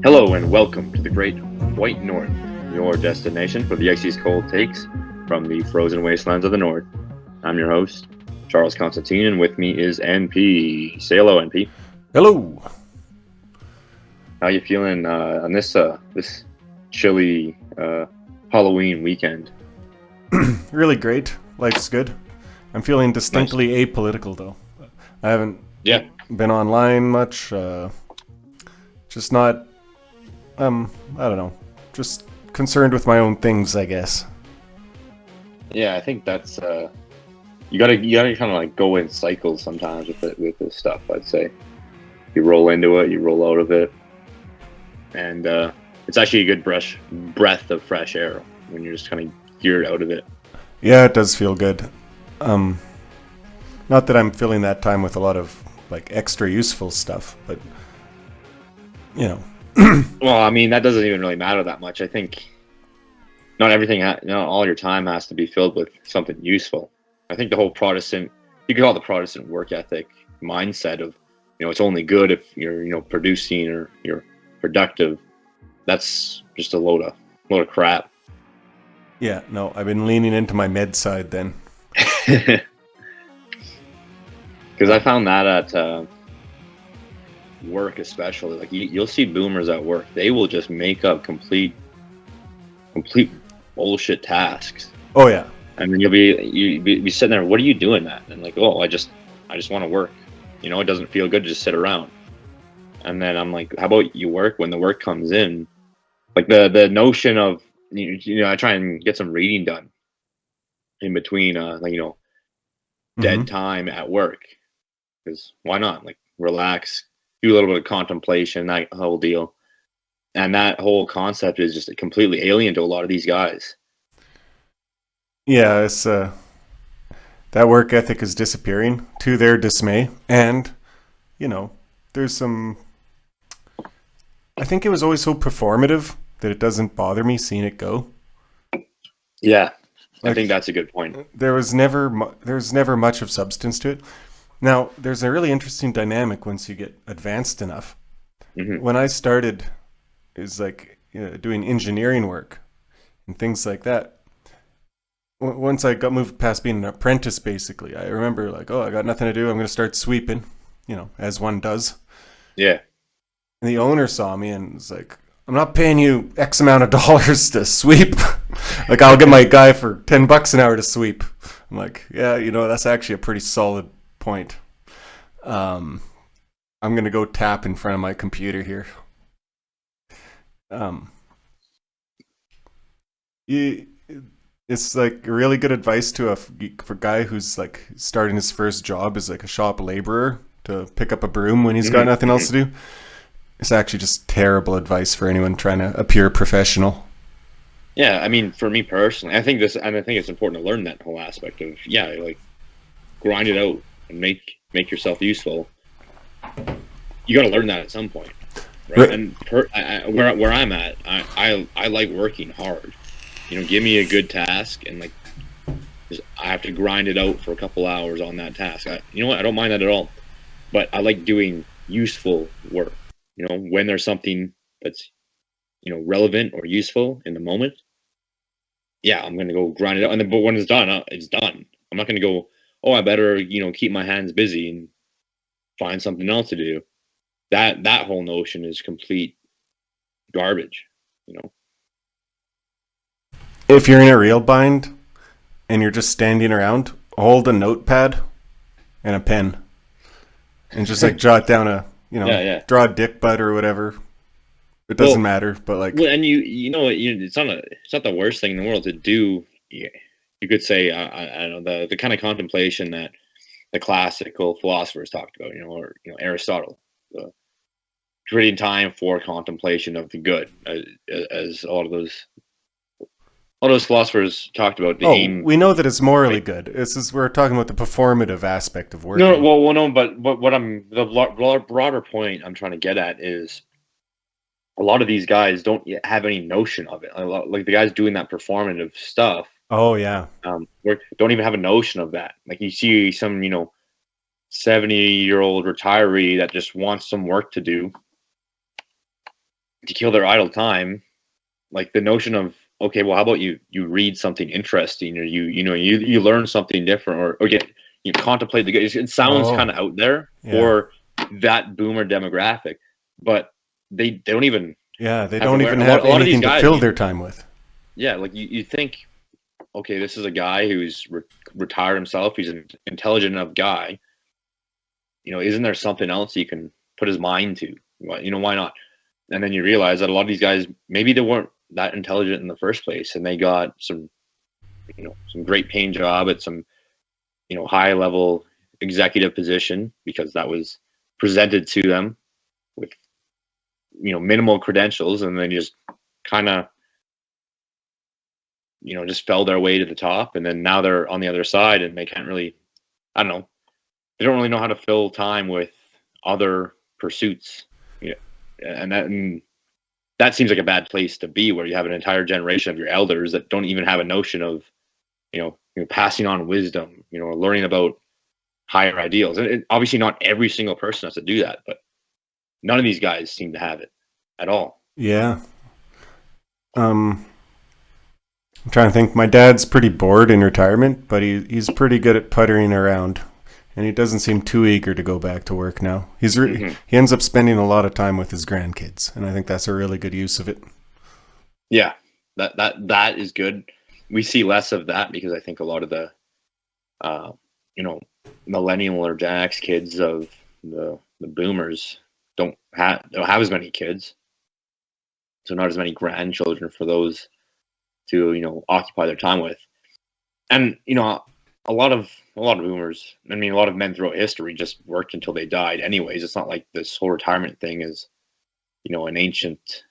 Hello and welcome to the Great White North, your destination for the icy's cold takes from the frozen wastelands of the North. I'm your host, Charles Constantine, and with me is NP. Say hello, NP. Hello. How you feeling on this chilly Halloween weekend? Really great. Life's good. I'm feeling distinctly apolitical though. I haven't been online much. Just not. I don't know. Just concerned with my own things, I guess. Yeah, I think that's you gotta kind of like go in cycles sometimes with this stuff. I'd say you roll into it, you roll out of it, and it's actually a good breath of fresh air when you're just kind of geared out of it. Yeah, it does feel good. Not that I'm filling that time with a lot of like extra useful stuff, but you know. Well, I mean, that doesn't even really matter that much. I think not everything, all your time has to be filled with something useful. I think the whole Protestant, you could call it the Protestant work ethic mindset of, it's only good if you're, producing or you're productive. That's just a load of crap. Yeah, no, I've been leaning into my med side then. Because I found that at work especially, like you'll see boomers at work, they will just make up complete bullshit tasks. Oh yeah. And then you'll be sitting there, what are you doing that? And like, oh, I just want to work. It doesn't feel good to just sit around. And then I'm like, how about you work when the work comes in? Like the notion of I try and get some reading done in between dead time at work, because why not? Like, relax, do a little bit of contemplation, that whole deal. And that whole concept is just completely alien to a lot of these guys. Yeah, it's that work ethic is disappearing to their dismay, and there's some. I think it was always so performative that it doesn't bother me seeing it go. Yeah, I think that's a good point. There's never much of substance to it. Now, there's a really interesting dynamic once you get advanced enough. Mm-hmm. When I started, it was like doing engineering work and things like that. Once I got moved past being an apprentice, basically, I remember like, oh, I got nothing to do. I'm going to start sweeping, as one does. Yeah. And the owner saw me and was like, I'm not paying you X amount of dollars to sweep. Like, I'll get my guy for $10 an hour to sweep. I'm like, yeah, that's actually a pretty solid point. I'm going to go tap in front of my computer here. It's like really good advice to for a guy who's like starting his first job as like a shop laborer to pick up a broom when he's got nothing else to do. It's actually just terrible advice for anyone trying to appear professional. Yeah, I mean, for me personally, I think it's important to learn that whole aspect of like grind it out and make yourself useful. You got to learn that at some point, right? And where I'm at, I like working hard. Give me a good task, and like I have to grind it out for a couple hours on that task. I don't mind that at all, but I like doing useful work. When there's something that's relevant or useful in the moment, yeah, I'm gonna go grind it out. But when it's done, it's done. I'm not gonna go, oh, I better keep my hands busy and find something else to do. That whole notion is complete garbage. If you're in a real bind and you're just standing around, hold a notepad and a pen and just like jot down draw a dick butt or whatever. It doesn't matter, but like, and it's not the worst thing in the world to do. Yeah, you could say, I don't know, the kind of contemplation that the classical philosophers talked about, or Aristotle, creating time for contemplation of the good, as all those philosophers talked about. We know that it's morally good. We're talking about the performative aspect of working. No, but what the broader point I'm trying to get at is a lot of these guys don't have any notion of it. Like the guys doing that performative stuff. Oh yeah. Don't even have a notion of that. Like you see some 70-year-old retiree that just wants some work to do. to kill their idle time, like the notion of, okay, well, how about you read something interesting, or you learn something different, or get you contemplate the good. It sounds kind of out there Yeah. for that boomer demographic, but they don't even Yeah, they have to don't learn. even A have lot of these anything to guys, fill their time with. yeah, like you think, okay, this is a guy who's retired himself. He's an intelligent enough guy. Isn't there something else he can put his mind to? Why not? And then you realize that a lot of these guys, maybe they weren't that intelligent in the first place, and they got some great paying job at some, high level executive position because that was presented to them with, minimal credentials, and then just kind of, just fell their way to the top. And then now they're on the other side and they can't really, I don't know, they don't really know how to fill time with other pursuits. And that seems like a bad place to be, where you have an entire generation of your elders that don't even have a notion of, passing on wisdom, or learning about higher ideals. And obviously not every single person has to do that, but none of these guys seem to have it at all. Yeah. I'm trying to think. My dad's pretty bored in retirement, but he's pretty good at puttering around, and he doesn't seem too eager to go back to work now. He ends up spending a lot of time with his grandkids, and I think that's a really good use of it. Yeah, that is good. We see less of that because I think a lot of the, millennial or Gen X kids of the boomers don't have as many kids, so not as many grandchildren for those to occupy their time with. And a lot of boomers, I mean, a lot of men throughout history just worked until they died anyways. It's not like this whole retirement thing is an ancient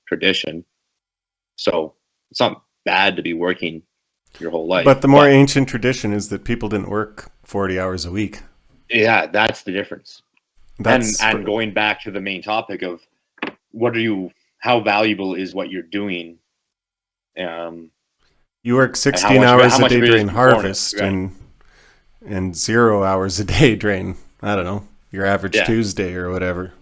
tradition, so it's not bad to be working your whole life. But the more ancient tradition is that people didn't work 40 hours a week. Yeah, that's the difference. And going back to the main topic of how valuable is what you're doing. You work 16 hours a day during harvest, right? and 0 hours a day during, I don't know, your average Tuesday or whatever.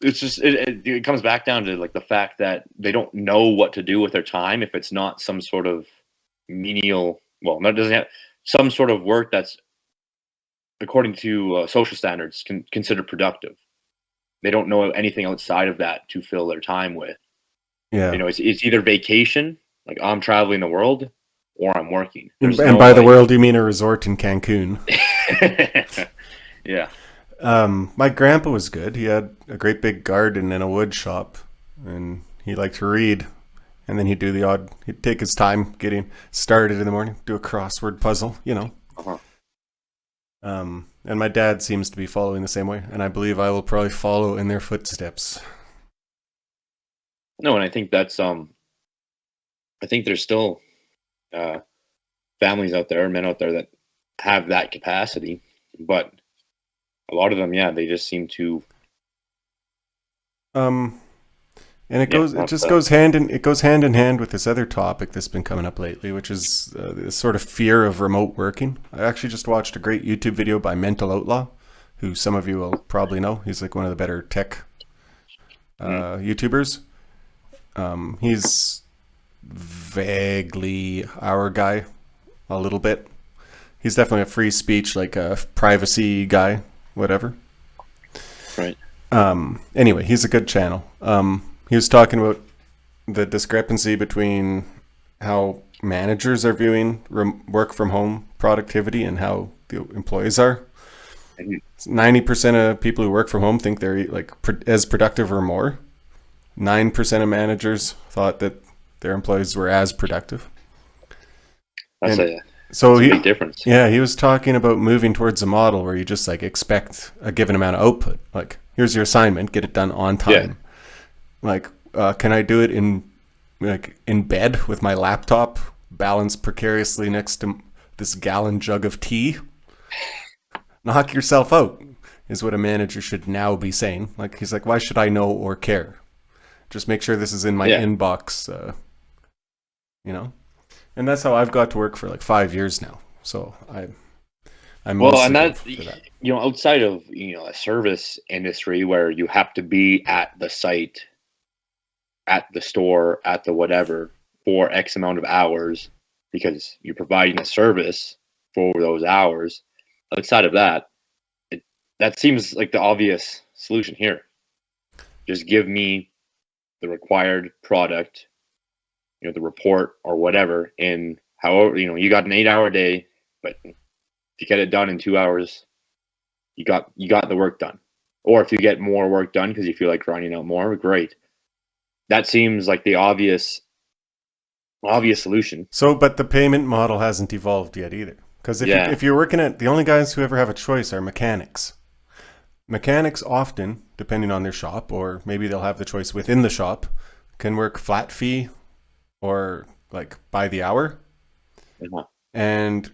It's just it comes back down to like the fact that they don't know what to do with their time if it's not some sort of menial. Well, that doesn't have some sort of work that's, according to social standards, considered productive. They don't know anything outside of that to fill their time with. Yeah, it's either vacation, like I'm traveling the world, or I'm working. And by the world, you mean a resort in Cancun? Yeah. My grandpa was good. He had a great big garden and a wood shop, and he liked to read. And then he'd take his time getting started in the morning, do a crossword puzzle, Uh-huh. And my dad seems to be following the same way, and I believe I will probably follow in their footsteps. No, and I think that's I think there's still families out there, men out there that have that capacity, but a lot of them, they just seem to. And it goes hand in hand with this other topic that's been coming up lately, which is this sort of fear of remote working. I actually just watched a great YouTube video by Mental Outlaw, who some of you will probably know. He's like one of the better tech YouTubers. He's vaguely our guy, a little bit. He's definitely a free speech, like a privacy guy, whatever. Right. Anyway, he's a good channel. He was talking about the discrepancy between how managers are viewing work from home productivity and how the employees are. 90% of people who work from home think they're like as productive or more. 9% of managers thought that their employees were as productive. That's a big difference. Yeah, he was talking about moving towards a model where you just like expect a given amount of output. Like, here's your assignment, get it done on time. Yeah. Like, can I do it in bed with my laptop balanced precariously next to this gallon jug of tea? Knock yourself out is what a manager should now be saying. Like, he's like, why should I know or care? Just make sure this is in my inbox, And that's how I've got to work for like 5 years now. So I'm well, and that outside of a service industry where you have to be at the site at the store, at the whatever, for X amount of hours because you're providing a service for those hours. Outside of that, that seems like the obvious solution here. Just give me the required product, the report or whatever, and however, you got an 8-hour day, but if you get it done in 2 hours, you got the work done. Or if you get more work done because you feel like grinding out more, great. That seems like the obvious solution. So, but the payment model hasn't evolved yet either. Because if you're working at, the only guys who ever have a choice are mechanics. Mechanics often, depending on their shop, or maybe they'll have the choice within the shop, can work flat fee or like by the hour. Uh-huh. And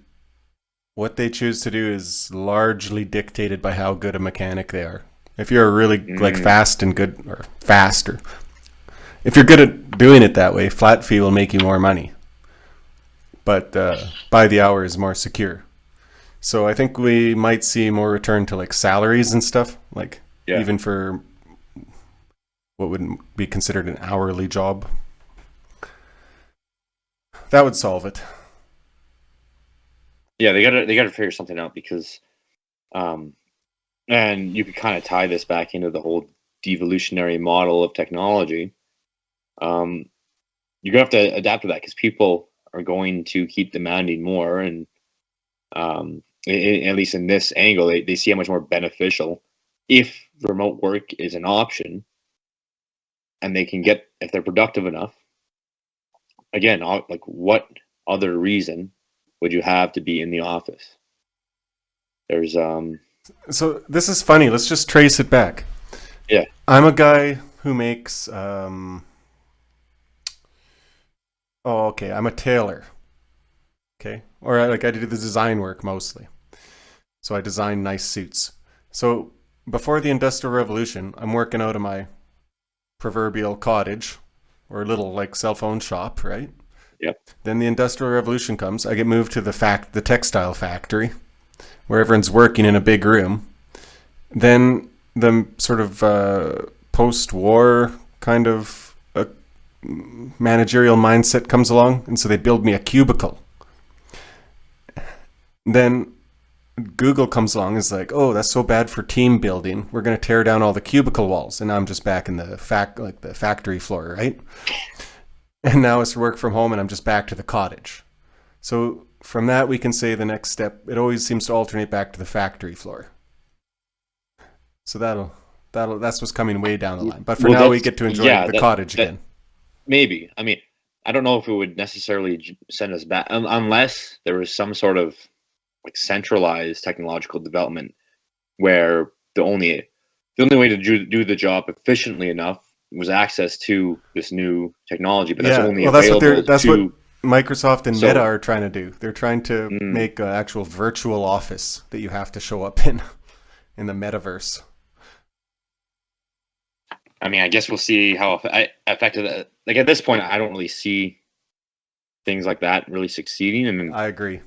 what they choose to do is largely dictated by how good a mechanic they are. If you're really like fast and good, or faster, if you're good at doing it that way, flat fee will make you more money. But by the hour is more secure. So I think we might see more return to like salaries and stuff, like even for what would be considered an hourly job. That would solve it. Yeah, they gotta figure something out because, and you could kind of tie this back into the whole devolutionary model of technology. You're gonna have to adapt to that because people are going to keep demanding more, and at least in this angle, they see how much more beneficial if remote work is an option, and they can get, if they're productive enough. Again, like what other reason would you have to be in the office? There's So this is funny. Let's just trace it back. Yeah. I'm a guy who makes I'm a tailor. Okay. Or like I do the design work mostly. So I design nice suits. So before the Industrial Revolution, I'm working out of my proverbial cottage or little like cell phone shop, right? Yep. Then the Industrial Revolution comes. I get moved to the textile factory where everyone's working in a big room. Then the sort of post-war kind of managerial mindset comes along, and so they build me a cubicle. Then Google comes along and is like, oh, that's so bad for team building. We're going to tear down all the cubicle walls. And now I'm just back in the factory floor, right? And now it's work from home and I'm just back to the cottage. So from that, we can say the next step, it always seems to alternate back to the factory floor. So that's what's coming way down the line. But for now, we get to enjoy the cottage again. Maybe. I mean, I don't know if it would necessarily send us back unless there was some sort of like centralized technological development where the only way to do the job efficiently enough was access to this new technology. But that's only available that's what Microsoft and Meta are trying to do. They're trying to make an actual virtual office that you have to show up in the metaverse. I mean, I guess we'll see how effective that. Like at this point, I don't really see things like that really succeeding. And I agree.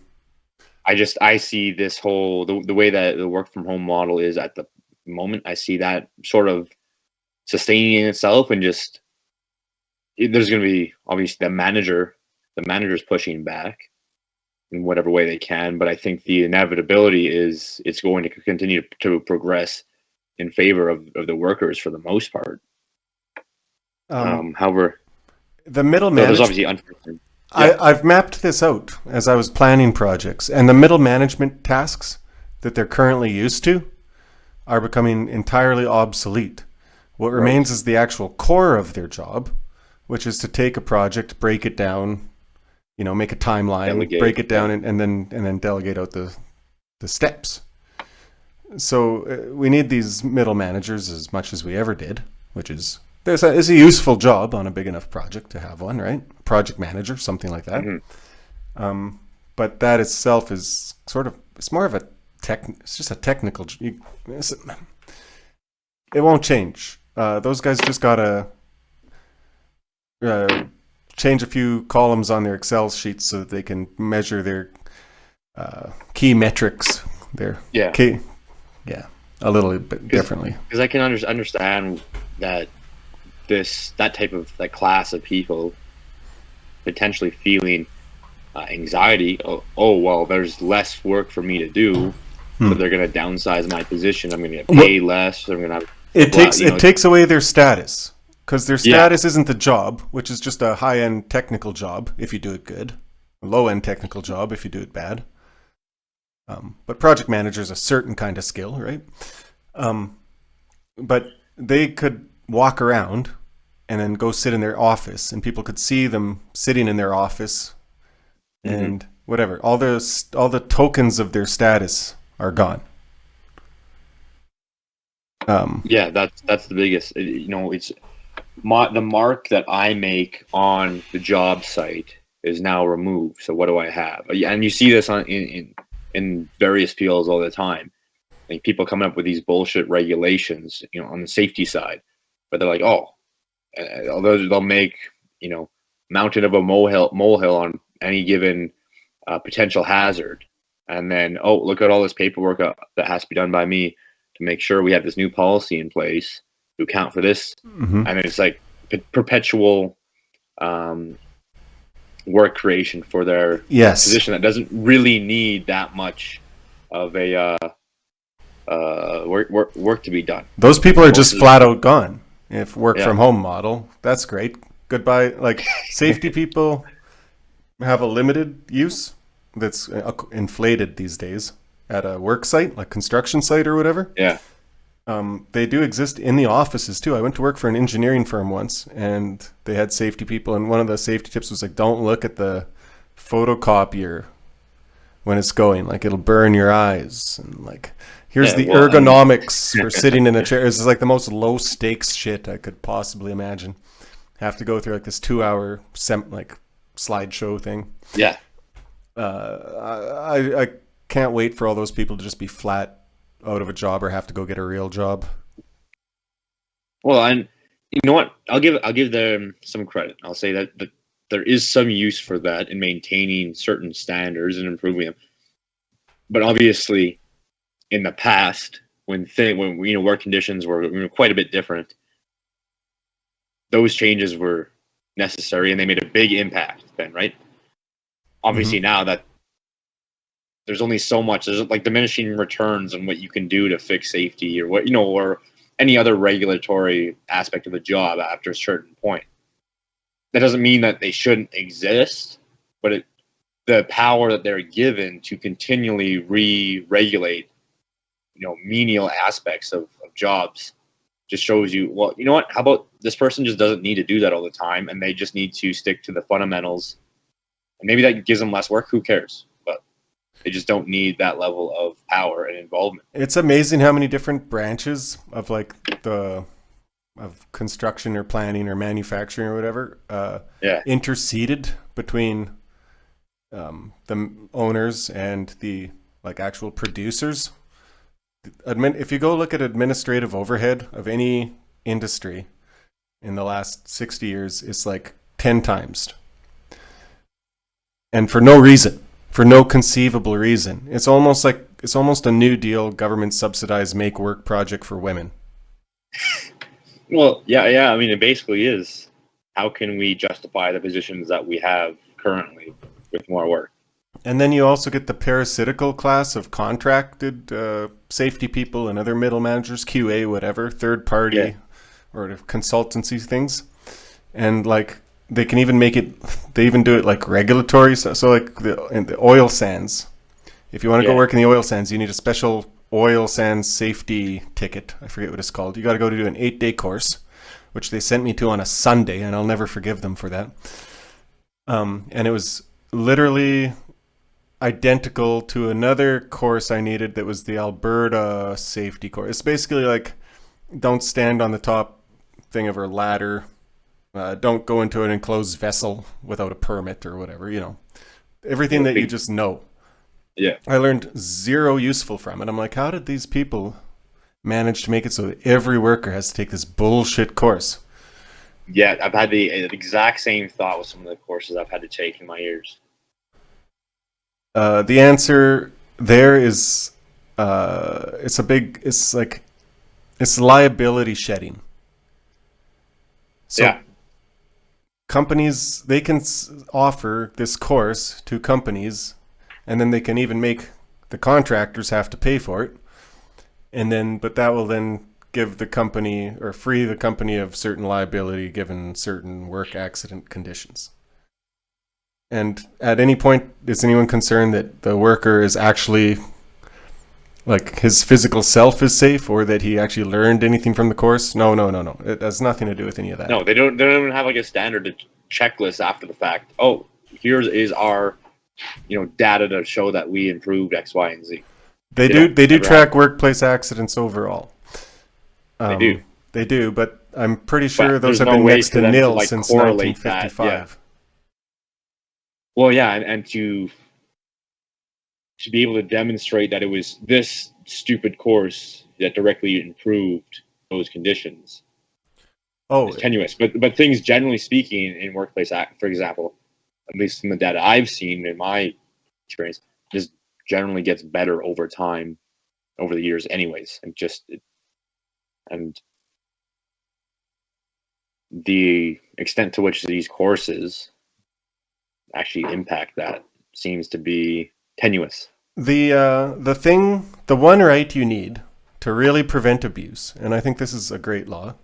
I see this whole the way that the work from home model is at the moment. I see that sort of sustaining itself, and just there's going to be obviously the manager's pushing back in whatever way they can. But I think the inevitability is it's going to continue to progress in favor of the workers for the most part. However, the middle management, obviously unfortunate. I've mapped this out as I was planning projects, and the middle management tasks that they're currently used to are becoming entirely obsolete. What remains is the actual core of their job, which is to take a project, break it down, make a timeline, break it down, and then delegate out the steps. So we need these middle managers as much as we ever did, which is it's a useful job on a big enough project to have one, right? Project manager, something like that. Mm-hmm. But that itself is it's more of it's just a technical. It won't change. Those guys just gotta change a few columns on their Excel sheets so that they can measure their key metrics. A little bit differently. Because I can understand that that type of that class of people potentially feeling anxiety. Oh, well, there's less work for me to do, so they're going to downsize my position. I'm going to get paid less. I'm going to have it takes away their status, because their status isn't the job, which is just a high-end technical job if you do it good, a low-end technical job if you do it bad. But project manager is a certain kind of skill, right? But they could walk around and then go sit in their office, and people could see them sitting in their office, and whatever. All the tokens of their status are gone. Yeah, that's the biggest. It's the mark that I make on the job site is now removed. So what do I have? And you see this in various fields all the time. Like people coming up with these bullshit regulations, on the safety side, but they're like, although they'll make mountain of a molehill on any given potential hazard, and then look at all this paperwork that has to be done by me to make sure we have this new policy in place to account for this, and it's like perpetual work creation for their position that doesn't really need that much of a work to be done. Those people are just flat out gone. If work from home model, that's great. Goodbye. Like safety people have a limited use that's inflated these days at a work site, like construction site or whatever. Yeah. They do exist in the offices too. I went to work for an engineering firm once, and they had safety people, and one of the safety tips was like, don't look at the photocopier when it's going, like it'll burn your eyes, and like here's the ergonomics for sitting in a chair. It's like the most low stakes shit I could possibly imagine. Have to go through like this 2-hour slideshow thing. Yeah. I can't wait for all those people to just be flat out of a job or have to go get a real job. Well, and you know what? I'll give them some credit. I'll say that there is some use for that in maintaining certain standards and improving them. But obviously, in the past, when work conditions were quite a bit different, those changes were necessary and they made a big impact then, right? Obviously now that there's only so much, there's like diminishing returns on what you can do to fix safety or or any other regulatory aspect of the job after a certain point. That doesn't mean that they shouldn't exist, but the power that they're given to continually re-regulate, menial aspects of jobs just shows you, well, you know what? How about this person just doesn't need to do that all the time, and they just need to stick to the fundamentals. And maybe that gives them less work. Who cares? But they just don't need that level of power and involvement. It's amazing how many different branches of of construction or planning or manufacturing or whatever interceded between the owners and the actual producers. If you go look at administrative overhead of any industry in the last 60 years, it's like 10 times. And for no reason, for no conceivable reason. It's almost a New Deal government subsidized make work project for women. Well, yeah. I mean, it basically is. How can we justify the positions that we have currently with more work? And then you also get the parasitical class of contracted safety people and other middle managers, QA, whatever, third party or consultancy things. And they can even they even do it like regulatory. So like in the oil sands, if you want to go work in the oil sands, you need a special oil sands safety ticket. I forget what it's called. You got to go to do an 8-day course, which they sent me to on a Sunday, and I'll never forgive them for that. And it was literally identical to another course I needed that was the Alberta safety course. It's basically like, don't stand on the top thing of a ladder, don't go into an enclosed vessel without a permit or whatever, everything that you just know. Yeah. I learned zero useful from it. I'm like, how did these people manage to make it so that every worker has to take this bullshit course? Yeah, I've had the exact same thought with some of the courses I've had to take in my years. The answer there is, it's liability shedding. So companies, they can offer this course to companies, and then they can even make the contractors have to pay for it. And then, but that will then give the company or free the company of certain liability given certain work accident conditions. And at any point, is anyone concerned that the worker is actually, like, his physical self is safe, or that he actually learned anything from the course? No. It has nothing to do with any of that. No, they don't. They don't even have like a standard checklist after the fact. Oh, here's is our, data to show that we improved X, Y, and Z. They do track workplace accidents overall. They do, but I'm pretty sure those have been next to nil since 1955. Well, yeah, and to be able to demonstrate that it was this stupid course that directly improved those conditions. Oh, it's tenuous, but things generally speaking in workplace act, for example, at least from the data I've seen in my experience, just generally gets better over time, over the years, anyways, and the extent to which these courses actually impact that seems to be tenuous. The one right you need to really prevent abuse, and I think this is a great law,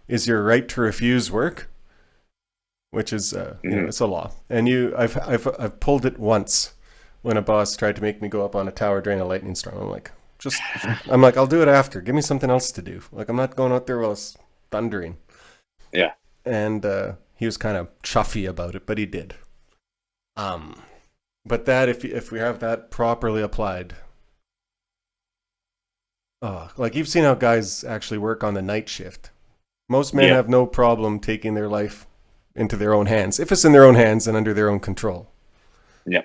is your right to refuse work, which is it's a law. And I've pulled it once when a boss tried to make me go up on a tower during a lightning storm. I'm like, I'll do it after. Give me something else to do. Like, I'm not going out there while it's thundering. Yeah. And he was kind of chuffy about it, but he did. But that if we have that properly applied, like, you've seen how guys actually work on the night shift. Most men have no problem taking their life into their own hands, if it's in their own hands and under their own control. Yeah.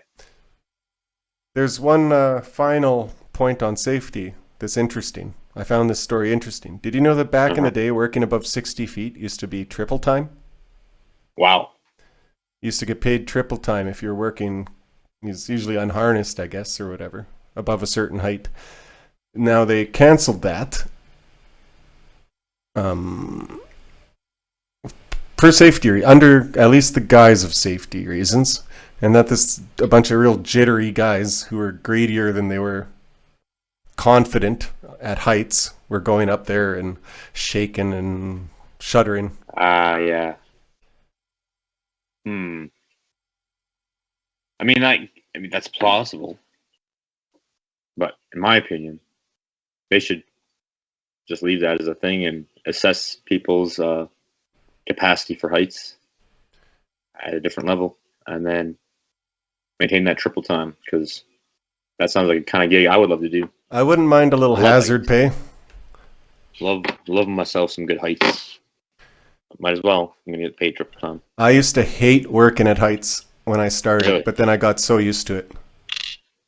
There's one final point on safety that's interesting. I found this story interesting. Did you know that back in the day, working above 60 feet used to be triple time? Wow. You used to get paid triple time if you're working, it's usually unharnessed, I guess, or whatever, above a certain height. Now they canceled that. Per safety, under at least the guise of safety reasons, and that a bunch of real jittery guys who were greedier than they were confident at heights were going up there and shaking and shuddering. Yeah. I mean, that's plausible, but in my opinion, they should just leave that as a thing and assess people's capacity for heights at a different level, and then maintain that triple time, because that sounds like a kind of gig I would love to do. I wouldn't mind a little hazard pay. Love myself some good heights. Might as well. I'm gonna get paid triple time. I used to hate working at heights when I started, but then I got so used to it.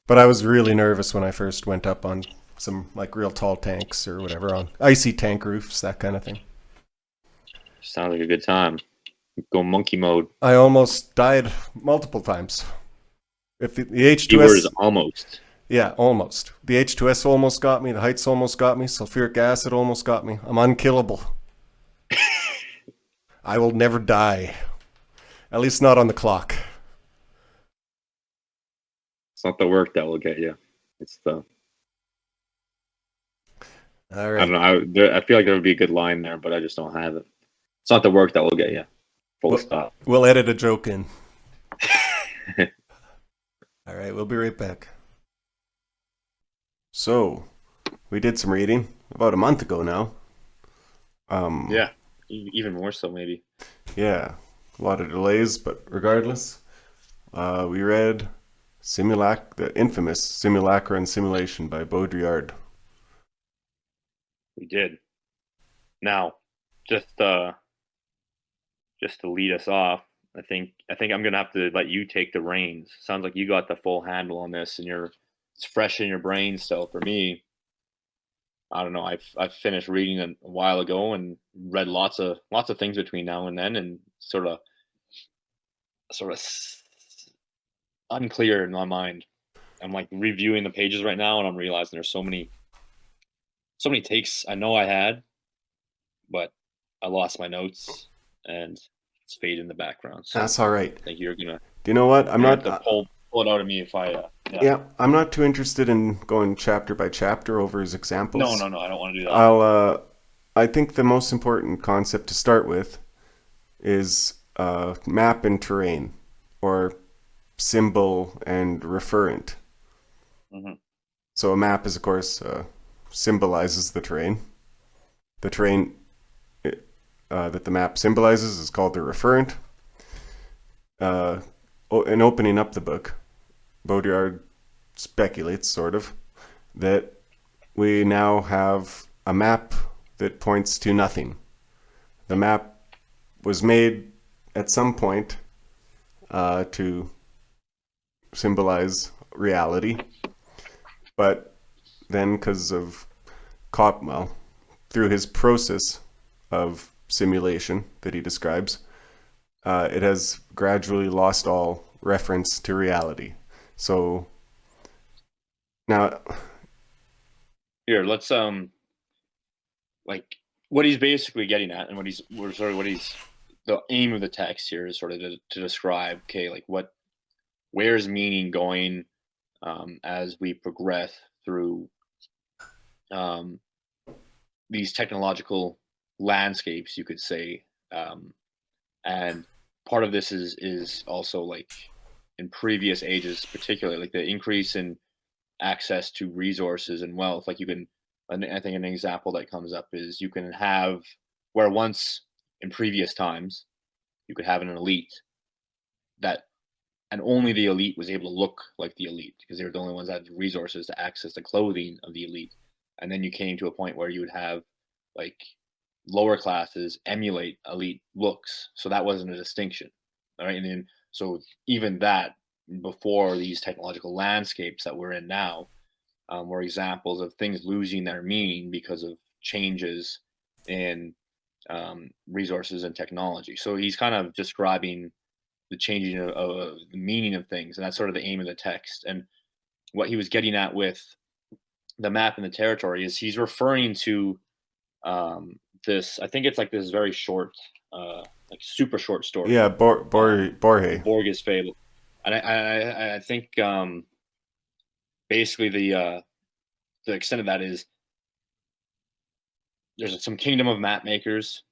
But I was really nervous when I first went up on some like real tall tanks or whatever, on icy tank roofs, that kind of thing. Sounds like a good time. Go monkey mode. I almost died multiple times. If the H2S... Keyword is almost. Yeah, almost. The H2S almost got me. The heights almost got me. Sulfuric acid almost got me. I'm unkillable. I will never die. At least not on the clock. It's not the work that will get you. It's the... All right. I don't know. I feel like there would be a good line there, but I just don't have it. It's not the work that will get you. Full stop. We'll edit a joke in. All right, we'll be right back. So, we did some reading about a month ago now. Yeah, even more so maybe. Yeah, a lot of delays, but regardless, we read the infamous Simulacra and Simulation by Bauldrillard. We did. Now, just to lead us off, I think I'm gonna have to let you take the reins. Sounds like you got the full handle on this, and it's fresh in your brain. So for me, I don't know. I've finished reading it a while ago and read lots of things between now and then, and sort of unclear in my mind. I'm like reviewing the pages right now, and I'm realizing there's so many takes I know I had, but I lost my notes. and it's fade in the background. So That's all right. I think Do you know what? you're gonna have to pull it out of me if I yeah. Yeah, I'm not too interested in going chapter by chapter over his examples. No, I don't want to do that. I think the most important concept to start with is map and terrain, or symbol and referent. Hmm. So a map is, of course, symbolizes the terrain. The terrain that the map symbolizes is called the referent. In opening up the book, Baudrillard speculates, sort of, that we now have a map that points to nothing. The map was made at some point to symbolize reality, but then because of through his process of simulation that he describes, it has gradually lost all reference to reality. So now, Here, let's like what he's basically getting at, and the aim of the text here is sort of to describe, okay, like where's meaning going as we progress through um, these technological landscapes, you could say, and part of this is also like in previous ages, particularly like the increase in access to resources and wealth. Like I think an example that comes up is you can have where once in previous times you could have an elite that and only the elite was able to look like the elite because they were the only ones that had the resources to access the clothing of the elite. And then you came to a point where you would have like lower classes emulate elite looks. So that wasn't a distinction. All right. And then so even that before these technological landscapes that we're in now were examples of things losing their meaning because of changes in resources and technology. So he's kind of describing the changing of the meaning of things, and that's sort of the aim of the text. And what he was getting at with the map and the territory is he's referring to this. I think it's like this very short, like super short story. yeah, Borges. Borges fable, and I think basically the extent of that is there's some kingdom of map makers.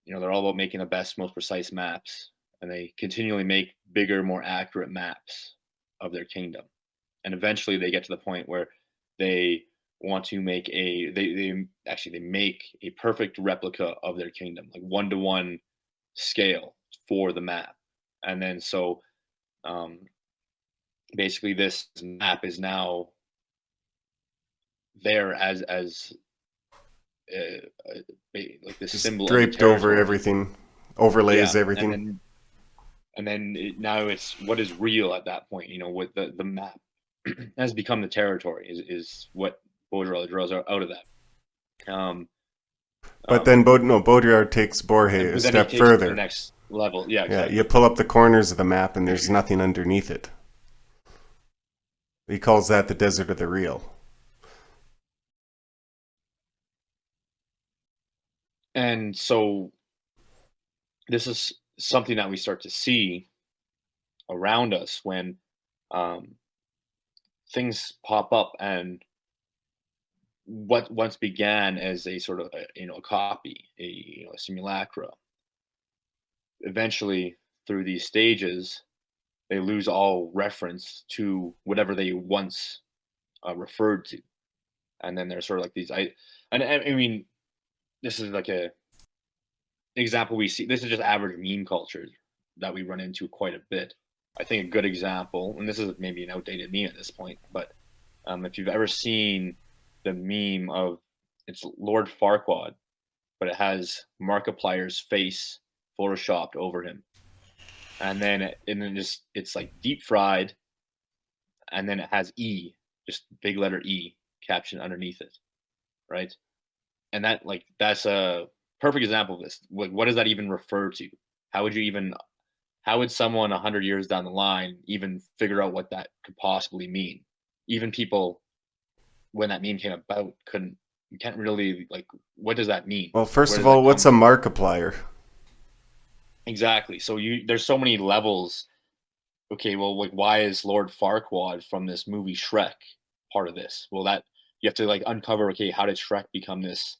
You know, they're all about making the best, most precise maps, and they continually make bigger, more accurate maps of their kingdom. And eventually, they get to the point where they want to make they make a perfect replica of their kingdom, like 1-to-1 scale for the map. And then so um, basically, this map is now there as like this Just symbol of the draped over territory. everything, overlays Yeah, everything. now it's what is real at that point. You know, what the map has become the territory is what Baudrillard draws out of that. But then Um, Baudrillard takes Borges a but then he step takes it to the further. next level. Yeah, Yeah, you exactly. pull up the corners of the map and there's nothing underneath it. He calls that the desert of the real. And so this is something that we start to see around us when um, things pop up and what once began as a sort of a copy, a simulacra, eventually through these stages they lose all reference to whatever they once referred to, and then there's sort of like these I mean this is like a example we see. This is just average meme culture that we run into quite a bit. I think a good example, and this is maybe an outdated meme at this point, but if you've ever seen the meme of it's Lord Farquaad, but it has Markiplier's face photoshopped over him, and then just it's like deep fried, and then it has E, just big letter E caption underneath it, right? And that's a perfect example of this. Like, what does that even refer to? How would you even how would someone 100 years down the line even figure out what that could possibly mean? Even people when that meme came about couldn't you can't really like what does that mean? Well, first Where of does all, that what's come a from? Markiplier? exactly. So there's so many levels. Okay, well, like, why is Lord Farquaad from this movie Shrek part of this? Well, that you have to like uncover. Okay, how did Shrek become this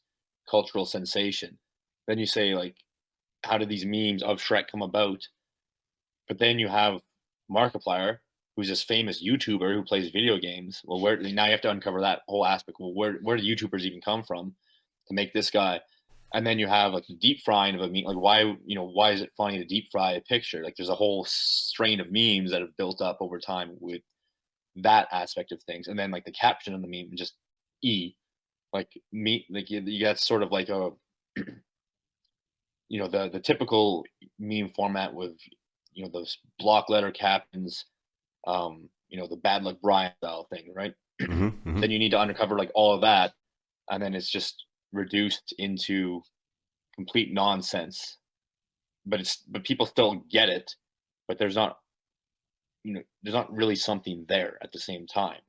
cultural sensation? Then you say like, how did these memes of Shrek come about? But then you have Markiplier, who's this famous YouTuber who plays video games. Well, where now you have to uncover that whole aspect. Well, where do YouTubers even come from to make this guy? And then you have like the deep frying of a meme. Like why is it funny to deep fry a picture? Like there's a whole strain of memes that have built up over time with that aspect of things. And then like the caption of the meme, just like me, like you get sort of like a the typical meme format with those block letter captions, the bad luck Brian style thing, right? Hmm. Hmm. Then you need to uncover like all of that, and then it's just reduced into complete nonsense. But people still get it, but there's not really something there at the same time.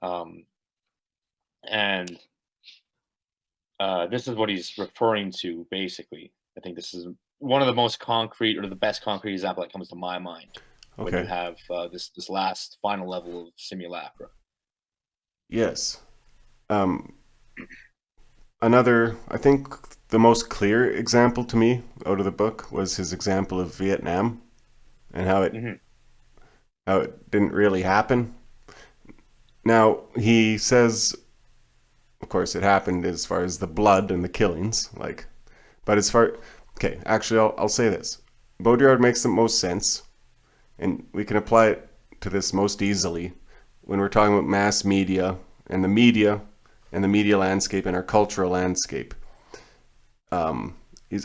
Um, and This is what he's referring to basically. I think this is one of the most concrete or the best concrete example that comes to my mind when you Okay. have this last final level of simulacra. Yes. Um, Another, I think the most clear example to me out of the book was his example of Vietnam and Hmm. how it didn't really happen. Now, he says, of course, it happened as far as the blood and the killings, like, but as far, okay, actually, I'll say this. Baudrillard makes the most sense, and we can apply it to this most easily when we're talking about mass media and the media and the media landscape and our cultural landscape.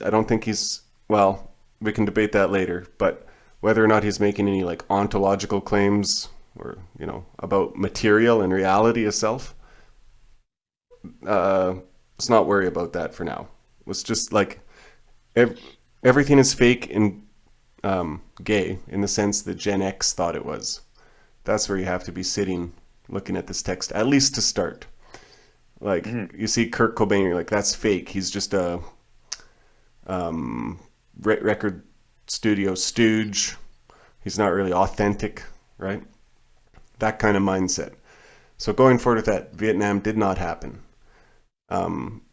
I don't think he's, well, we can debate that later, but whether or not he's making any like ontological claims or, about material and reality itself, uh, let's not worry about that for now. Let's just like, ev- everything is fake and gay in the sense that Gen X thought it was. That's where you have to be sitting looking at this text, at least to start. Like, Hmm. you see Kurt Cobain, you're like, that's fake. He's just a record studio stooge. He's not really authentic, right? That kind of mindset. So going forward with that, Vietnam did not happen.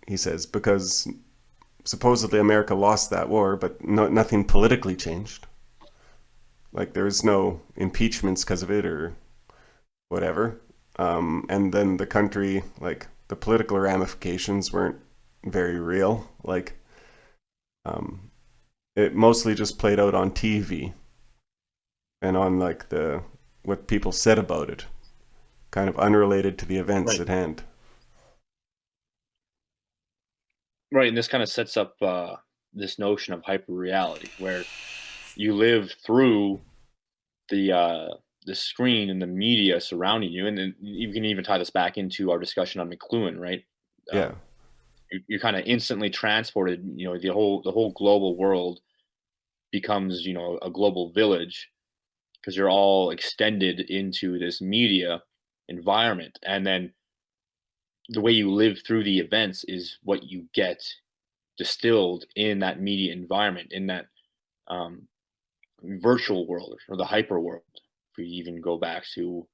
He says because supposedly America lost that war, but nothing politically changed. Like there was no impeachments because of it or whatever. And then the country, like the political ramifications weren't very real. Like um, it mostly just played out on TV and on like the what people said about it, kind of unrelated to the events Right. at hand. Right. And this kind of sets up this notion of hyper reality where you live through the uh, the screen and the media surrounding you, and then you can even tie this back into our discussion on McLuhan, right? Yeah, You're kind of instantly transported. The whole global world becomes a global village because you're all extended into this media environment, and then the way you live through the events is what you get distilled in that media environment, in that um, virtual world or the hyper world. If we even go back to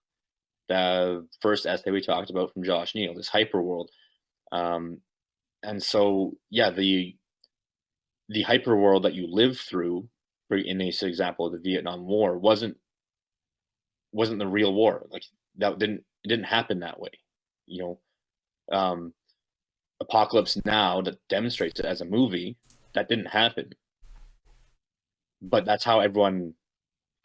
the first essay we talked about from Josh Neal, this hyper world. Um, and so, yeah, the hyper world that you live through, in this example of the Vietnam War, wasn't the real war. Like it didn't happen that way. You um, Apocalypse Now that demonstrates it as a movie that didn't happen, but that's how everyone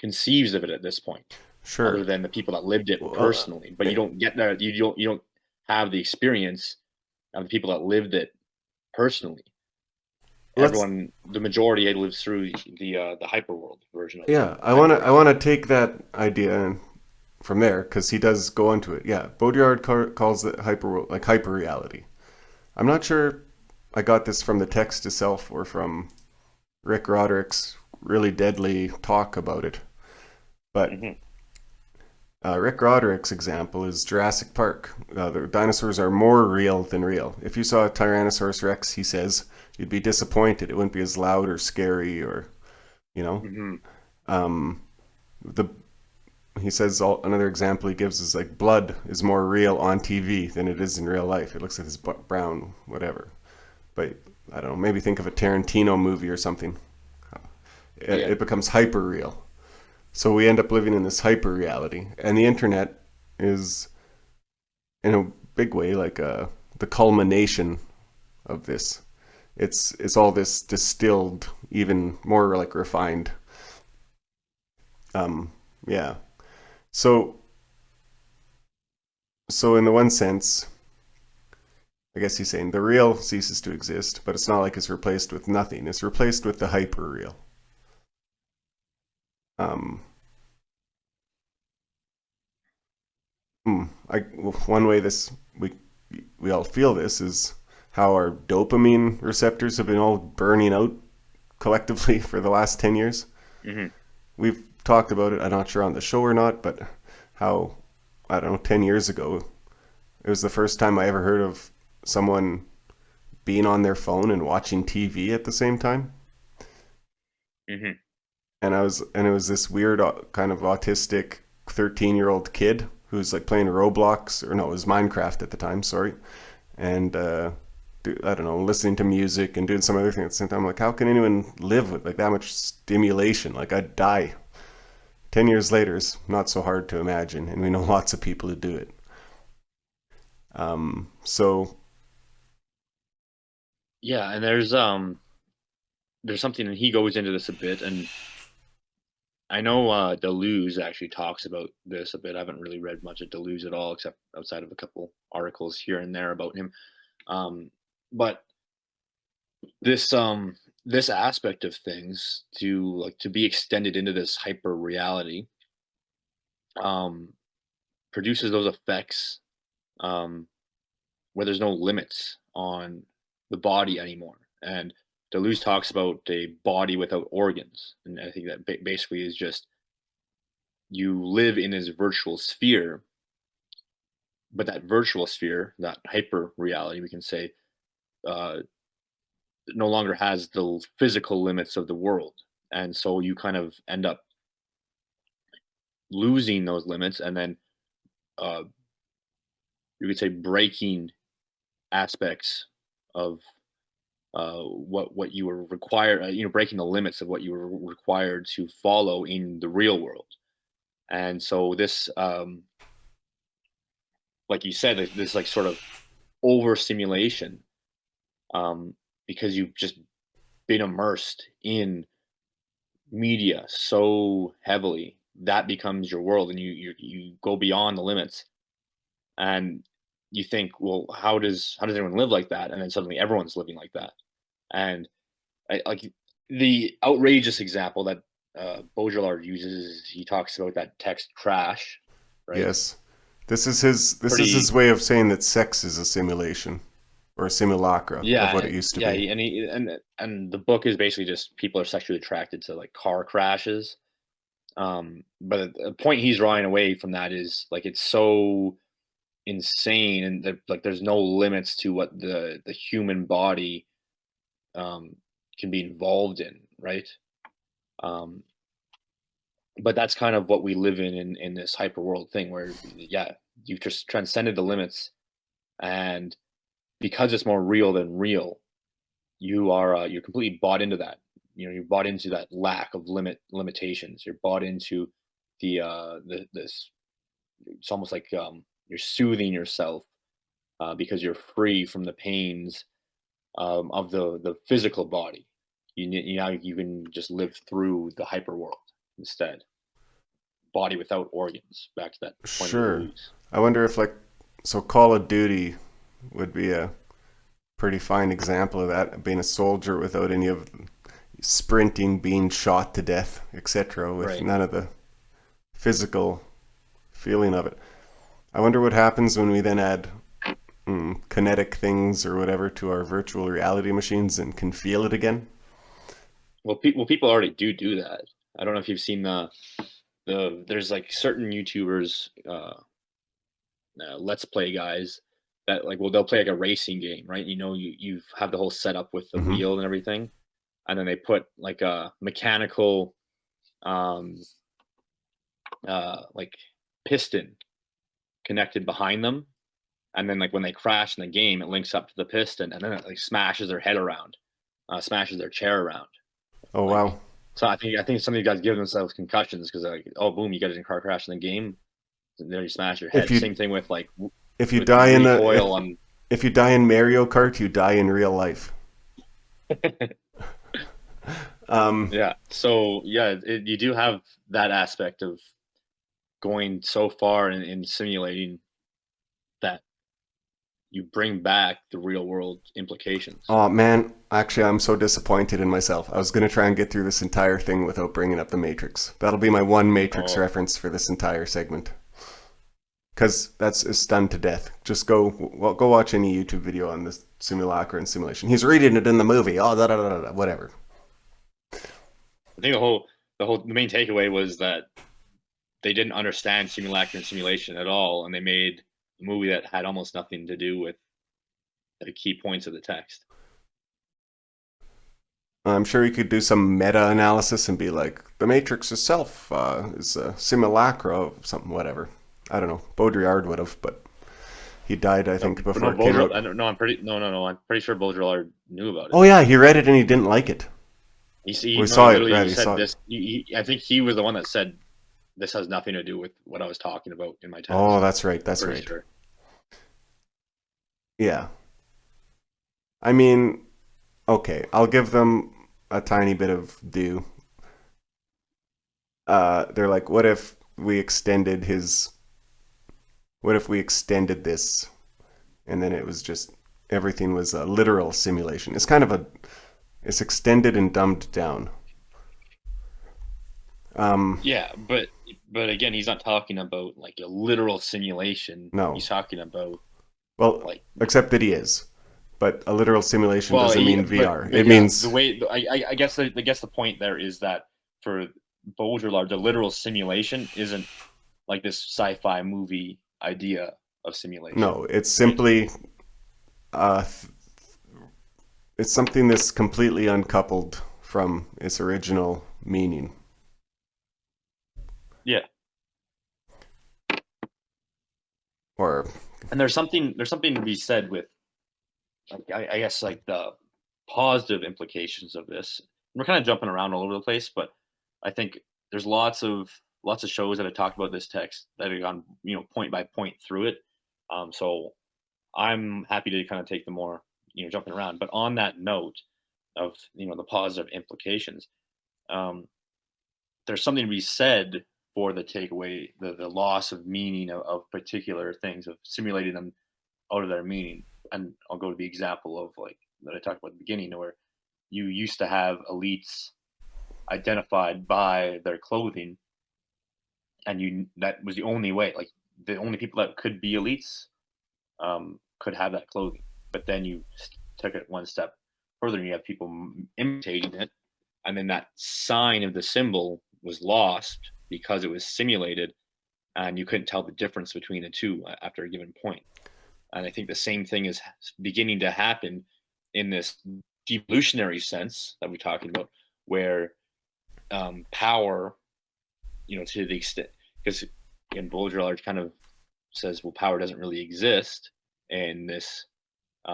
conceives of it at this point, other sure. than the people that lived it Well, personally. But you don't get that. You don't have the experience of the people that lived it personally. let's. The majority lives through the hyperworld version of it, Yeah, the hyper I wanna reality. take that idea from there because he does go into it. Yeah, Baudrillard calls it hyper reality. I'm not sure I got this from the text itself or from Rick Roderick's really deadly talk about it, but Hmm. Rick Roderick's example is Jurassic Park. The dinosaurs are more real than real. If you saw a Tyrannosaurus Rex, he says, you'd be disappointed. It wouldn't be as loud or scary, or you know. Hmm. Um, the he says another example he gives is like blood is more real on TV than it is in real life. It looks like this brown whatever. But I don't know. Maybe think of a Tarantino movie or something. Yeah. It becomes hyper real. So we end up living in this hyper reality, and the internet is, in a big way, like the culmination of this. It's all this distilled, even more like refined. Um, yeah. So so in the one sense, I guess he's saying the real ceases to exist, but it's not like it's replaced with nothing. It's replaced with the hyper real. Um, One way this we all feel this is how our dopamine receptors have been all burning out collectively for the last 10 years. Hmm. We've talked about it, I'm not sure on the show or not, but how, I don't know, 10 years ago, it was the first time I ever heard of someone being on their phone and watching TV at the same time. Hmm. And it was this weird kind of autistic 13-year-old kid who's like playing Roblox, or no, it was Minecraft at the time, sorry. And I don't know, listening to music and doing some other thing at the same time. I'm like, how can anyone live with like that much stimulation? Like, I'd die. 10 years later is not so hard to imagine, and we know lots of people who do it. So Yeah, and there's something, and he goes into this a bit, and I know Deleuze actually talks about this a bit. I haven't really read much of Deleuze at all, except outside of a couple articles here and there about him. Um, but this this aspect of things, to be extended into this hyper reality, um, produces those effects, um, where there's no limits on the body anymore. And Deleuze talks about a body without organs, and I think that basically is just you live in this virtual sphere, but that virtual sphere, that hyper reality, we can say, uh, no longer has the physical limits of the world, and so you kind of end up losing those limits, and then uh, you could say breaking aspects of what you were required, breaking the limits of what you were required to follow in the real world. And so this, like you said, this like sort of overstimulation, um, because you've just been immersed in media so heavily, that becomes your world, and you go beyond the limits, and you think, well, how does everyone live like that? And then suddenly everyone's living like that. And like the outrageous example that Bauldrillard uses, he talks about that text crash, right? yes, this is his Pretty, way of saying that sex is a simulation or a simulacra of what yeah, it used to yeah. be. And the book is basically just people are sexually attracted to like car crashes. But the point he's drawing away from that is like it's so insane, and like there's no limits to what the human body um, can be involved in, right? Um, but that's kind of what we live in this hyper world thing where, yeah, you've just transcended the limits, and because it's more real than real, you're completely bought into that. You're bought into that lack of limitations. You're bought into the this it's almost like you're soothing yourself, because you're free from the pains of the physical body. Now you can just live through the hyper world instead. Body without organs. Back to that point of Sure. Deleuze. I wonder if like so Call of Duty would be a pretty fine example of that, being a soldier without any of sprinting, being shot to death, etc., with Right. none of the physical feeling of it. I wonder what happens when we then add kinetic things or whatever to our virtual reality machines and can feel it again. Well, people already do that. I don't know if you've seen there's like certain YouTubers, let's play guys that like, well, they'll play like a racing game, right? You have the whole setup with the Hmm. wheel and everything, and then they put like a mechanical um like piston connected behind them, and then like when they crash in the game, it links up to the piston, and then it like smashes their head around, smashes their chair around. Oh Like, wow. so I think some of you guys give themselves concussions because like, oh boom, you get in a car crash in the game, and then you smash your If head. you Same thing with like if you with die in the recoil on. if you die in Mario Kart, you die in real life. Um, Yeah. So yeah, you do have that aspect of going so far in simulating that you bring back the real world implications. oh man, actually, I'm so disappointed in myself. I was gonna try and get through this entire thing without bringing up the Matrix. That'll be my one Matrix Oh, reference for this entire segment. Because that's is stunned to death. Just go watch any YouTube video on this Simulacra and Simulation. He's reading it in the movie. Oh, whatever. I think the main takeaway was that they didn't understand simulacra and simulation at all, and they made a movie that had almost nothing to do with the key points of the text. I'm sure you could do some meta analysis and be like, the Matrix itself is a simulacra of something, whatever. I don't know. Baudrillard would have, but he died, I think, No, before it came Bauldrillard. out. I don't, no, I'm pretty. No, no, no. I'm pretty sure Bauldrillard knew about it. Oh yeah, he read it and he didn't like it. You see, We no, he saw it, literally right? he He said saw it. this. I think he was the one that said this has nothing to do with what I was talking about in my Oh, text. that's right. I'm That's pretty right. sure. Yeah. I mean, okay, I'll give them a tiny bit of due. They're like, what if we extended this, and then it was just everything was a literal simulation. It's extended and dumbed down. Um, Yeah, but again, he's not talking about like a literal simulation. no, He's talking about well, like, except that he is, but a literal simulation well, doesn't mean but VR. but It yeah, the means way I guess the point there is that for Bauldrillard, the literal simulation isn't like this sci-fi movie idea of simulation, no. It's right? simply uh, it's something that's completely uncoupled from its original meaning. Yeah, Or and there's something to be said with like, I guess like the positive implications of this. We're kind of jumping around all over the place, but I think there's lots of shows that have talked about this text that have gone point by point through it. So I'm happy to kind of take the more jumping around. But on that note of the positive implications, um, there's something to be said for the takeaway, the loss of meaning of particular things, of simulating them out of their meaning. And I'll go to the example of like that I talked about at the beginning, where you used to have elites identified by their clothing, and that was the only way. Like the only people that could be elites could have that clothing. But then you took it one step further, and you have people imitating it, and then that sign of the symbol was lost because it was simulated, and you couldn't tell the difference between the two after a given point. And I think the same thing is beginning to happen in this devolutionary sense that we're talking about, where power, to the extent, because in Bauldrillard kind of says, well, power doesn't really exist in this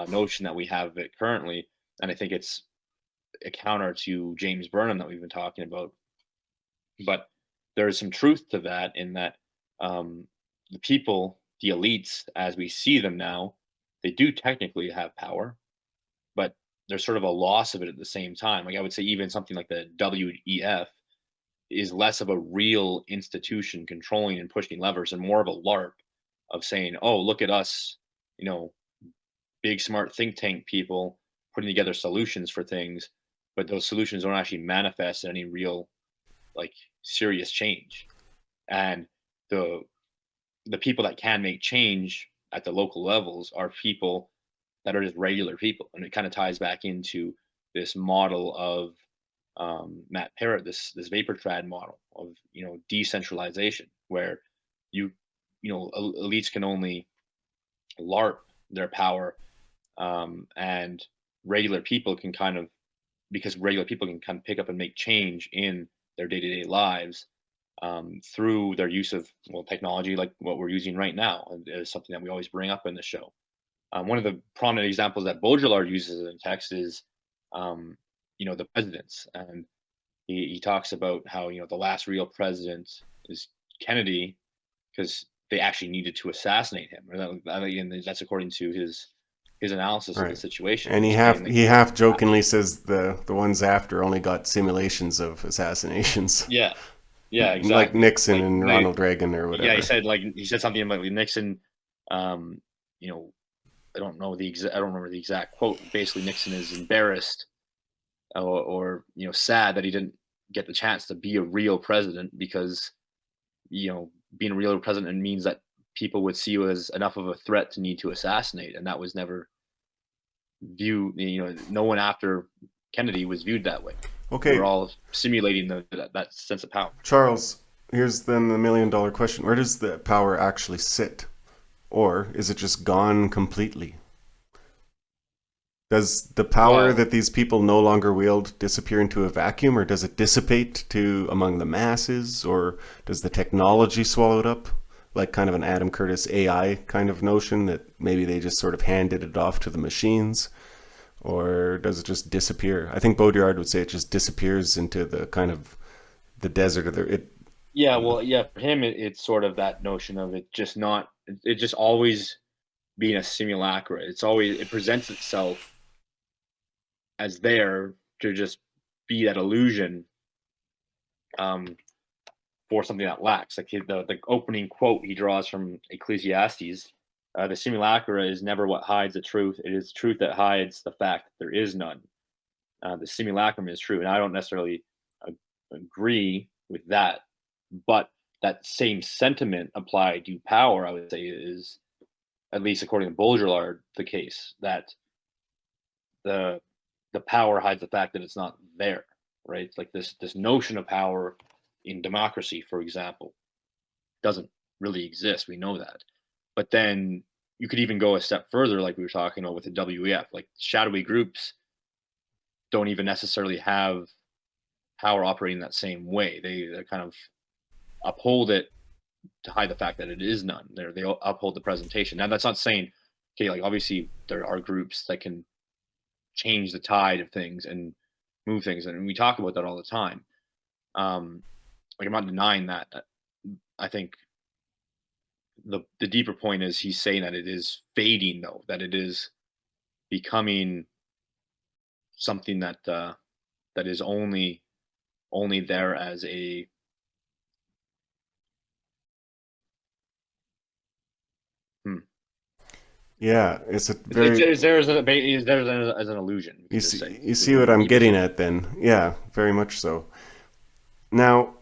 notion that we have it currently. And I think it's a counter to James Burnham that we've been talking about. But there is some truth to that, in that the people, the elites, as we see them now, they do technically have power, but there's sort of a loss of it at the same time. Like I would say, even something like the WEF is less of a real institution controlling and pushing levers, and more of a LARP of saying, "Oh, look at us, you know, big smart think tank people putting together solutions for things," but those solutions don't actually manifest in any real, like, serious change. And the the people that can make change at the local levels are people that are just regular people, and it kind of ties back into this model of Matt Parrott this vapor trad model of decentralization, where you elites can only LARP their power, and regular people can kind of because regular people can kind of pick up and make change in their day-to-day lives, through their use of technology like what we're using right now, and is something that we always bring up in the show. One of the prominent examples that Bauldrillard uses in text is, the presidents, and he talks about how the last real president is Kennedy because they actually needed to assassinate him. Or and that's according to his analysis of the Right. situation. And he Saying, half like, he half jokingly says the ones after only got simulations of assassinations, yeah, yeah, like exactly. Nixon Like and they, Ronald Reagan or yeah, he whatever. said like he said something about Nixon. Um, you know, I don't remember the exact quote. Basically, Nixon is embarrassed or sad that he didn't get the chance to be a real president because being a real president means that people would see you as enough of a threat to need to assassinate, and that was never viewed. No one after Kennedy was viewed that way. They were Okay, all simulating that sense of power. Charles, here's then the million-dollar question. Where does the power actually sit? Or is it just gone completely? Does the power Well, that these people no longer wield disappear into a vacuum, or does it dissipate to among the masses, or does the technology swallow it up? Like kind of an Adam Curtis AI kind of notion that maybe they just sort of handed it off to the machines, or does it just disappear? I think Baudrillard would say it just disappears into the kind of the desert of the it. yeah, well, yeah. For him, it's sort of that notion of it just not. It just always being a simulacra. It presents itself as there to just be that illusion, um, for something that lacks. Like the opening quote he draws from Ecclesiastes: "The simulacra is never what hides the truth; it is truth that hides the fact that there is none." The simulacrum is true, and I don't necessarily agree with that, but that same sentiment applied to power, I would say, is at least according to Baudrillard the case that the the power hides the fact that it's not there, right? It's like this notion of power in democracy, for example, doesn't really exist. We know that. But then you could even go a step further, like we were talking about with the WEF, like shadowy groups don't even necessarily have power operating that same way. They kind of uphold it to hide the fact that it is none. They uphold the presentation. Now that's not saying, okay, like obviously there are groups that can change the tide of things and move things, and we talk about that all the time. Like I'm not denying that. I think the deeper point is he's saying that it is fading, though, that it is becoming something that is only there as a hmm. Yeah, it's a It's, very it's there as as an illusion. We you could just see say you would see be what the I'm deepest getting way. at then. Yeah, very much so. Now,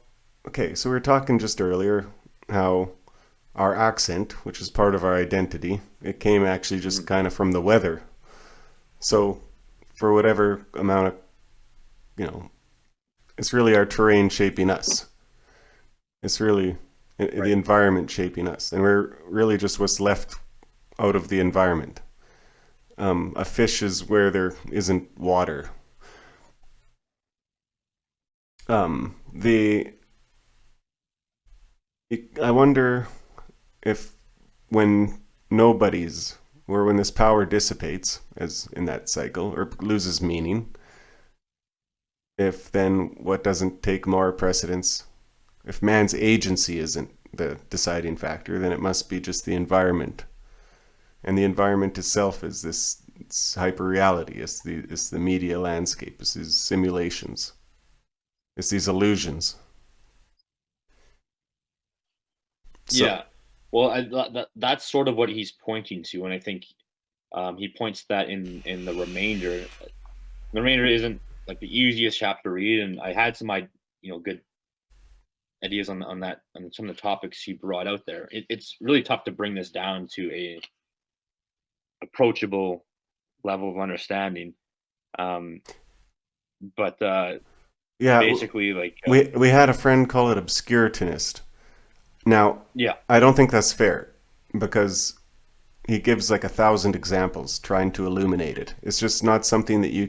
okay, so we were talking just earlier how our accent, which is part of our identity, it came actually just Mhm. kind of from the weather. So, for whatever amount of, you know, it's really our terrain shaping us. It's really the Right. environment shaping us. And we're really just what's left out of the environment. A fish is where there isn't water. The I wonder if when nobody's or when this power dissipates, as in that cycle, or loses meaning, if then what doesn't take more precedence? If man's agency isn't the deciding factor, then it must be just the environment. And the environment itself is this it's hyper reality, it's the media landscape, it's these simulations, it's these illusions. So Yeah. Well, that's sort of what he's pointing to, and I think he points that in the remainder. The remainder isn't like the easiest chapter to read, and I had some good ideas on that on some of the topics he brought out there. It's really tough to bring this down to a approachable level of understanding. Um, but Yeah, basically like we had a friend call it obscuranist. Now, yeah, I don't think that's fair because he gives like 1,000 examples trying to illuminate it. It's just not something that you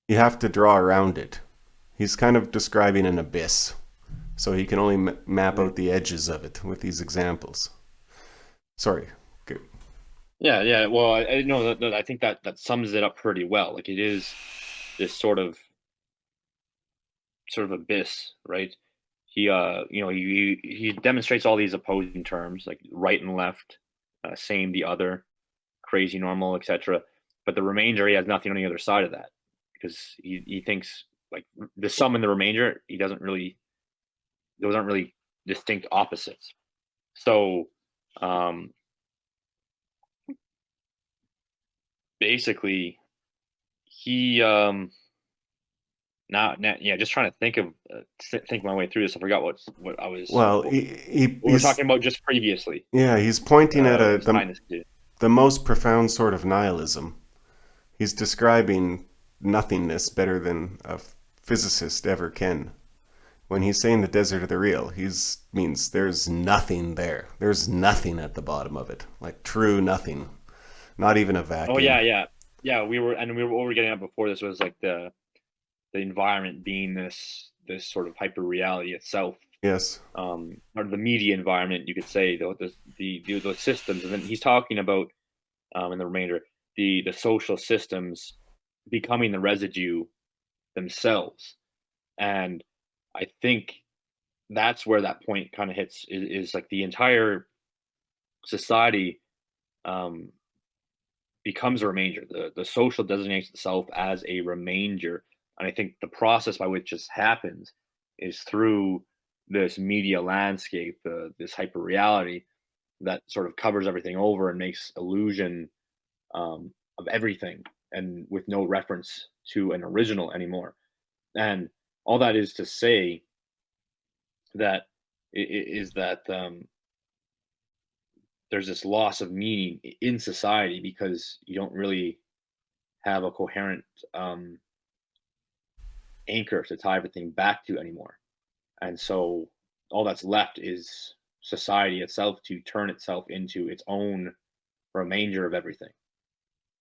have to draw around it. He's kind of describing an abyss, so he can only map mm, out the edges of it with these examples. Sorry. Good. yeah, yeah. Well, I know I think that sums it up pretty well. Like it is this sort of abyss, right? He demonstrates all these opposing terms like right and left, same, the other, crazy, normal, etc. But the remainder, he has nothing on the other side of that because he thinks like the sum and the remainder, he doesn't really those aren't really distinct opposites. So um, basically, he now yeah, just trying to think of think my way through this. I forgot what I was Well, what we were talking about just previously. he's pointing at What I was tying this to. the most profound sort of nihilism. He's describing nothingness better than a physicist ever can. When he's saying the desert of the real, he means there's nothing there. There's nothing at the bottom of it, like true nothing, not even a Oh vacuum. yeah, yeah, yeah. What we were getting at before this was like the environment being this sort of hyper reality itself, Yes. or the media environment, you could say, the systems, and then he's talking about in the remainder the social systems becoming the residue themselves, and I think that's where that point kind of hits is like the entire society um, becomes a remainder. The social designates itself as a remainder, and I think the process by which this happens is through this media landscape, this hyper reality that sort of covers everything over and makes illusion of everything, and with no reference to an original anymore. And all that is to say that is that there's this loss of meaning in society because you don't really have a coherent anchor to tie everything back to anymore. And so all that's left is society itself to turn itself into its own remainder of everything,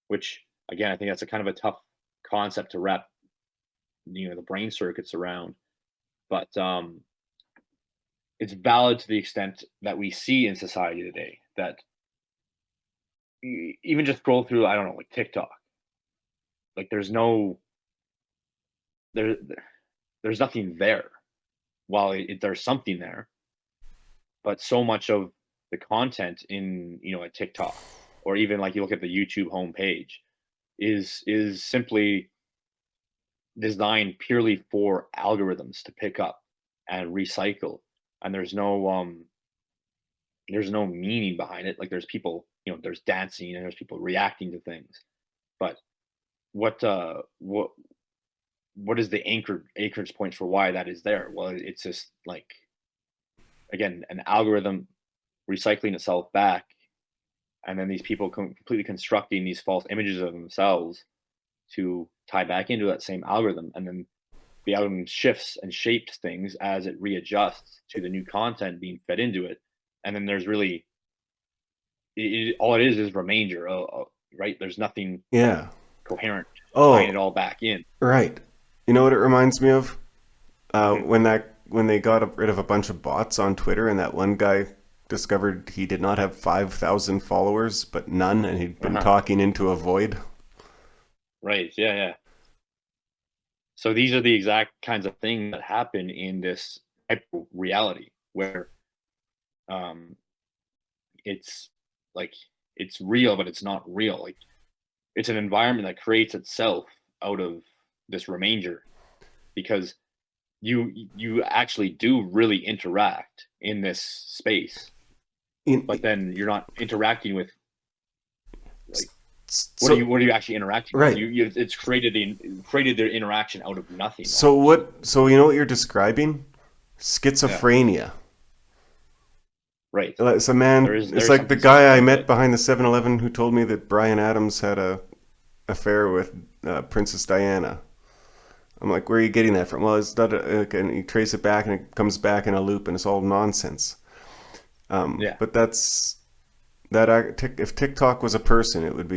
which again, I think that's a kind of a tough concept to wrap, the brain circuits around. But it's valid to the extent that we see in society today that even just scroll through, I don't know, like TikTok, like there there's nothing there. While there's something there, but so much of the content in a TikTok, or even like you look at the YouTube homepage, is simply designed purely for algorithms to pick up and recycle, and there's no meaning behind it. Like there's people, there's dancing and there's people reacting to things, but what uh what what is the anchorage points for why that is there? Well, it's just like, again, an algorithm recycling itself back, and then these people completely constructing these false images of themselves to tie back into that same algorithm, and then the algorithm shifts and shapes things as it readjusts to the new content being fed into it, and then there's really all it is remainder, right? There's nothing Yeah. coherent tying it Oh, all back in. right. You know what it reminds me of? Mhm. When they got rid of a bunch of bots on Twitter, and that one guy discovered he did not have 5,000 followers, but none, and he'd been Uh-huh. talking into a void. Right, yeah, yeah. So these are the exact kinds of things that happen in this type of reality where um, it's like it's real, but it's not real. Like it's an environment that creates itself out of this remainder because you actually do really interact in this space, In, but then you're not interacting with like so what are you actually interacting with? right. It's created their interaction out of nothing So almost. what? So you know what you're describing? Yeah, Schizophrenia. right. It's a man. There It's is like the something guy I schizophrenic to met it. behind the 7-Eleven who told me that Brian Adams had a affair with Princess Diana. I'm like, where are you getting that from? Well, it's not and you trace it back and it comes back in a loop and it's all nonsense. Yeah. But that's if TikTok was a person, it would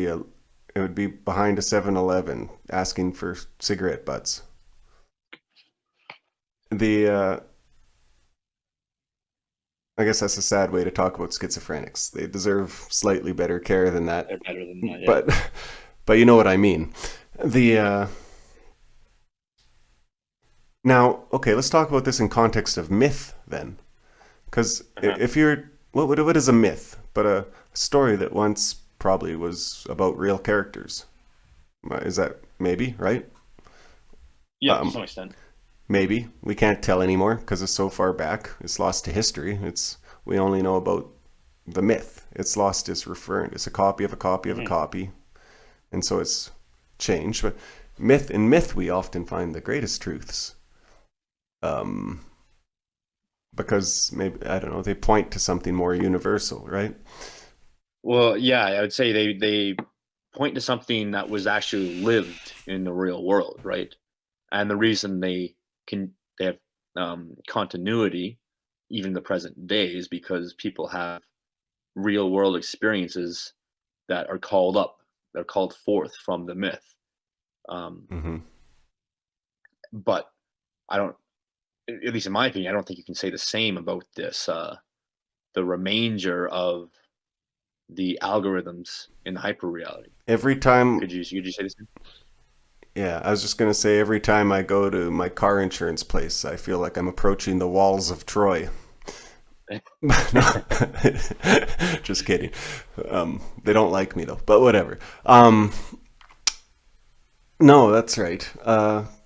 be behind a 7-Eleven asking for cigarette butts. The I guess that's a sad way to talk about schizophrenics. They deserve slightly better care than that. They're better than that. Yeah. But but you know what I mean. The Now, okay, let's talk about this in context of myth then. Because Uh-huh. if you're what is a myth? But a story that once probably was about real characters. Is that maybe, right? Yeah, to Um, some extent. Maybe we can't tell anymore because it's so far back. It's lost to history. It's We only know about the myth. It's lost its referent. It's a copy of a copy of a Hmm. copy, and so it's changed. But myth we often find the greatest truths. Um, because maybe I don't know, they point to something more universal, right? Well, yeah, I would say they point to something that was actually lived in the real world, right? And the reason they have continuity even in the present day is because people have real world experiences that are called up, they're called forth from the myth. Um, Mm-hmm. but I don't, at least in my opinion, I don't think you can say the same about this. The remainder of the algorithms in the hyper reality. Every time, Could you say the same? yeah, I was just gonna say every time I go to my car insurance place, I feel like I'm approaching the walls of Troy. No, just kidding. They don't like me though, but whatever. No, that's right.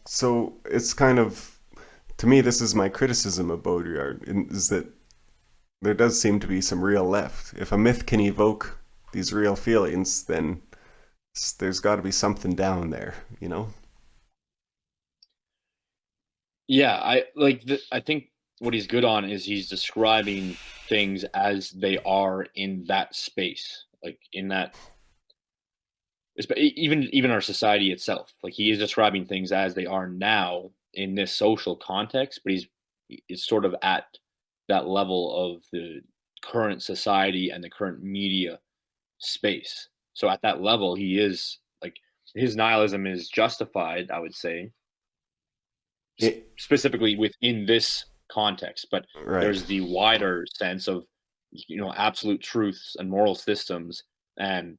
So it's kind of, to me, this is my criticism of Baudrillard, is that there does seem to be some real left. If a myth can evoke these real feelings, then there's got to be something down there, you know? Yeah, I think what he's good on is he's describing things as they are in that space, like in that even our society itself. Like he is describing things as they are now in this social context, but he's sort of at that level of the current society and the current media space. So at that level, he is like his nihilism is justified, I would say, It, specifically within this context, but right. there's the wider sense of absolute truths and moral systems and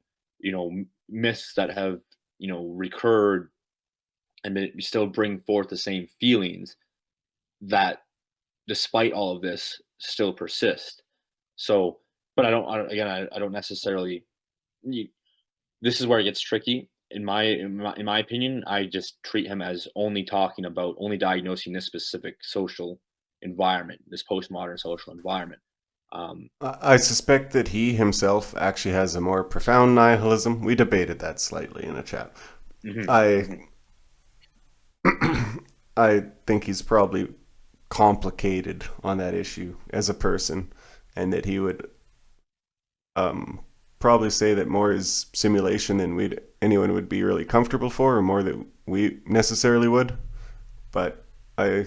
myths that have recurred and they still bring forth the same feelings that despite all of this still persist. So but again, I don't necessarily y- this is where it gets tricky. In my opinion, I just treat him as only diagnosing this specific social environment, this postmodern social environment. Um, I suspect that he himself actually has a more profound nihilism. We debated that slightly in a chat. mhm, I mhm. I think he's probably complicated on that issue as a person, and that he would um, probably say that more is simulation than anyone would be really comfortable for, or more that we necessarily would. But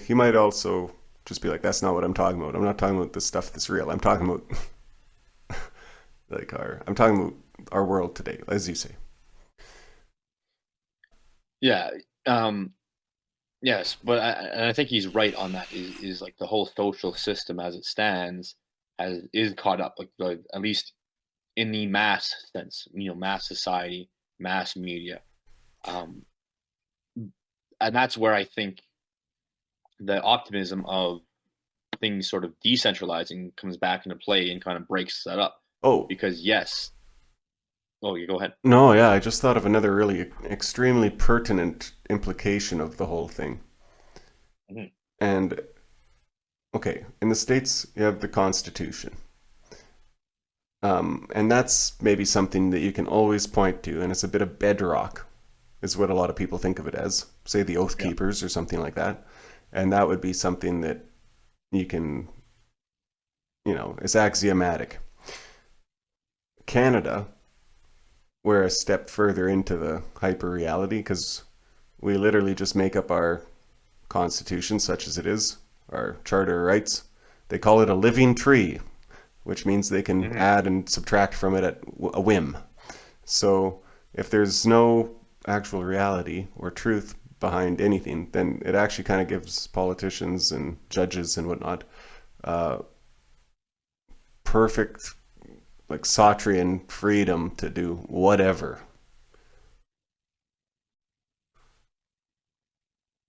he might also just be like, "That's not what I'm talking about. I'm not talking about the stuff that's real. I'm talking about I'm talking about our world today, as you say." Yeah, um, yes, but I think he's right on that. Is like the whole social system as it stands has is caught up, like at least in the mass sense, mass society, mass media, um, and that's where I think the optimism of things sort of decentralizing comes back into play and kind of breaks that up. Oh, Because yes, oh, you go ahead. no, yeah, I just thought of another really extremely pertinent implication of the whole thing. Mhm. And okay, in the States, you have the Constitution. And that's maybe something that you can always point to, and it's a bit of bedrock, is what a lot of people think of it as, say the Oath Yeah. Keepers or something like that. And that would be something that you can, it's axiomatic. Canada, we're a step further into the hyper reality because we literally just make up our constitution, such as it is, our Charter of Rights, they call it a living tree, which means they can Hmm. add and subtract from it at a whim. So if there's no actual reality or truth behind anything, then it actually kind of gives politicians and judges and whatnot uh, perfect, like Sautrian freedom to do whatever.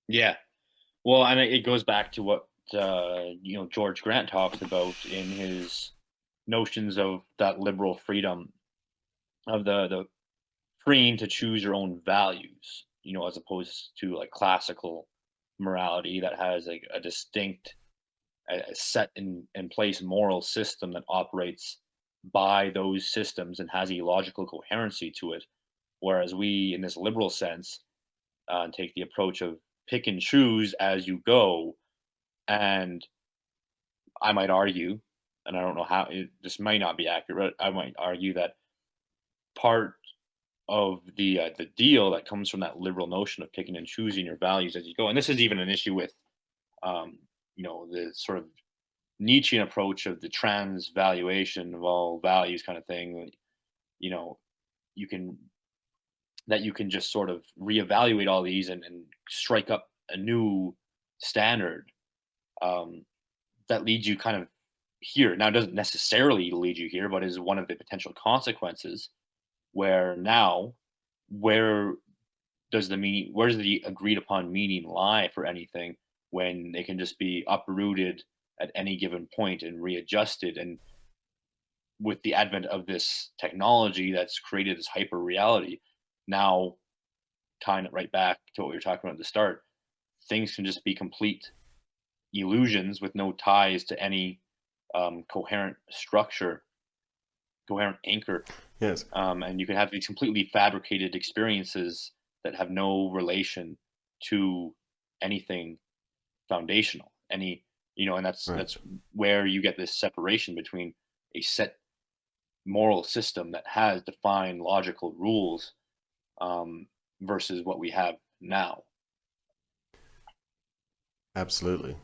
Yeah. Well, and it goes back to what George Grant talks about in his notions of that liberal freedom of the freeing to choose your own values, as opposed to like classical morality that has like a distinct, a set in place moral system that operates by those systems and has a logical coherency to it. Whereas we, in this liberal sense, take the approach of pick and choose as you go. And I might argue, and I don't know how this might not be accurate. I might argue that part of the deal that comes from that liberal notion of picking and choosing your values as you go, and this is even an issue with the sort of Nietzschean approach of the transvaluation of all values kind of thing. You know, you can you can just sort of reevaluate all these and strike up a new standard um, that leads you kind of here. Now, it doesn't necessarily lead you here, but is one of the potential consequences where now, where where does the agreed upon meaning lie for anything when they can just be uprooted at any given point and readjusted? And with the advent of this technology that's created this hyper reality, now tying it right back to what we were talking about at the start, things can just be complete illusions with no ties to any coherent structure, coherent anchor. Yes, And you can have these completely fabricated experiences that have no relation to anything foundational. And right. that's where you get this separation between a set moral system that has defined logical rules um, versus what we have now. Absolutely.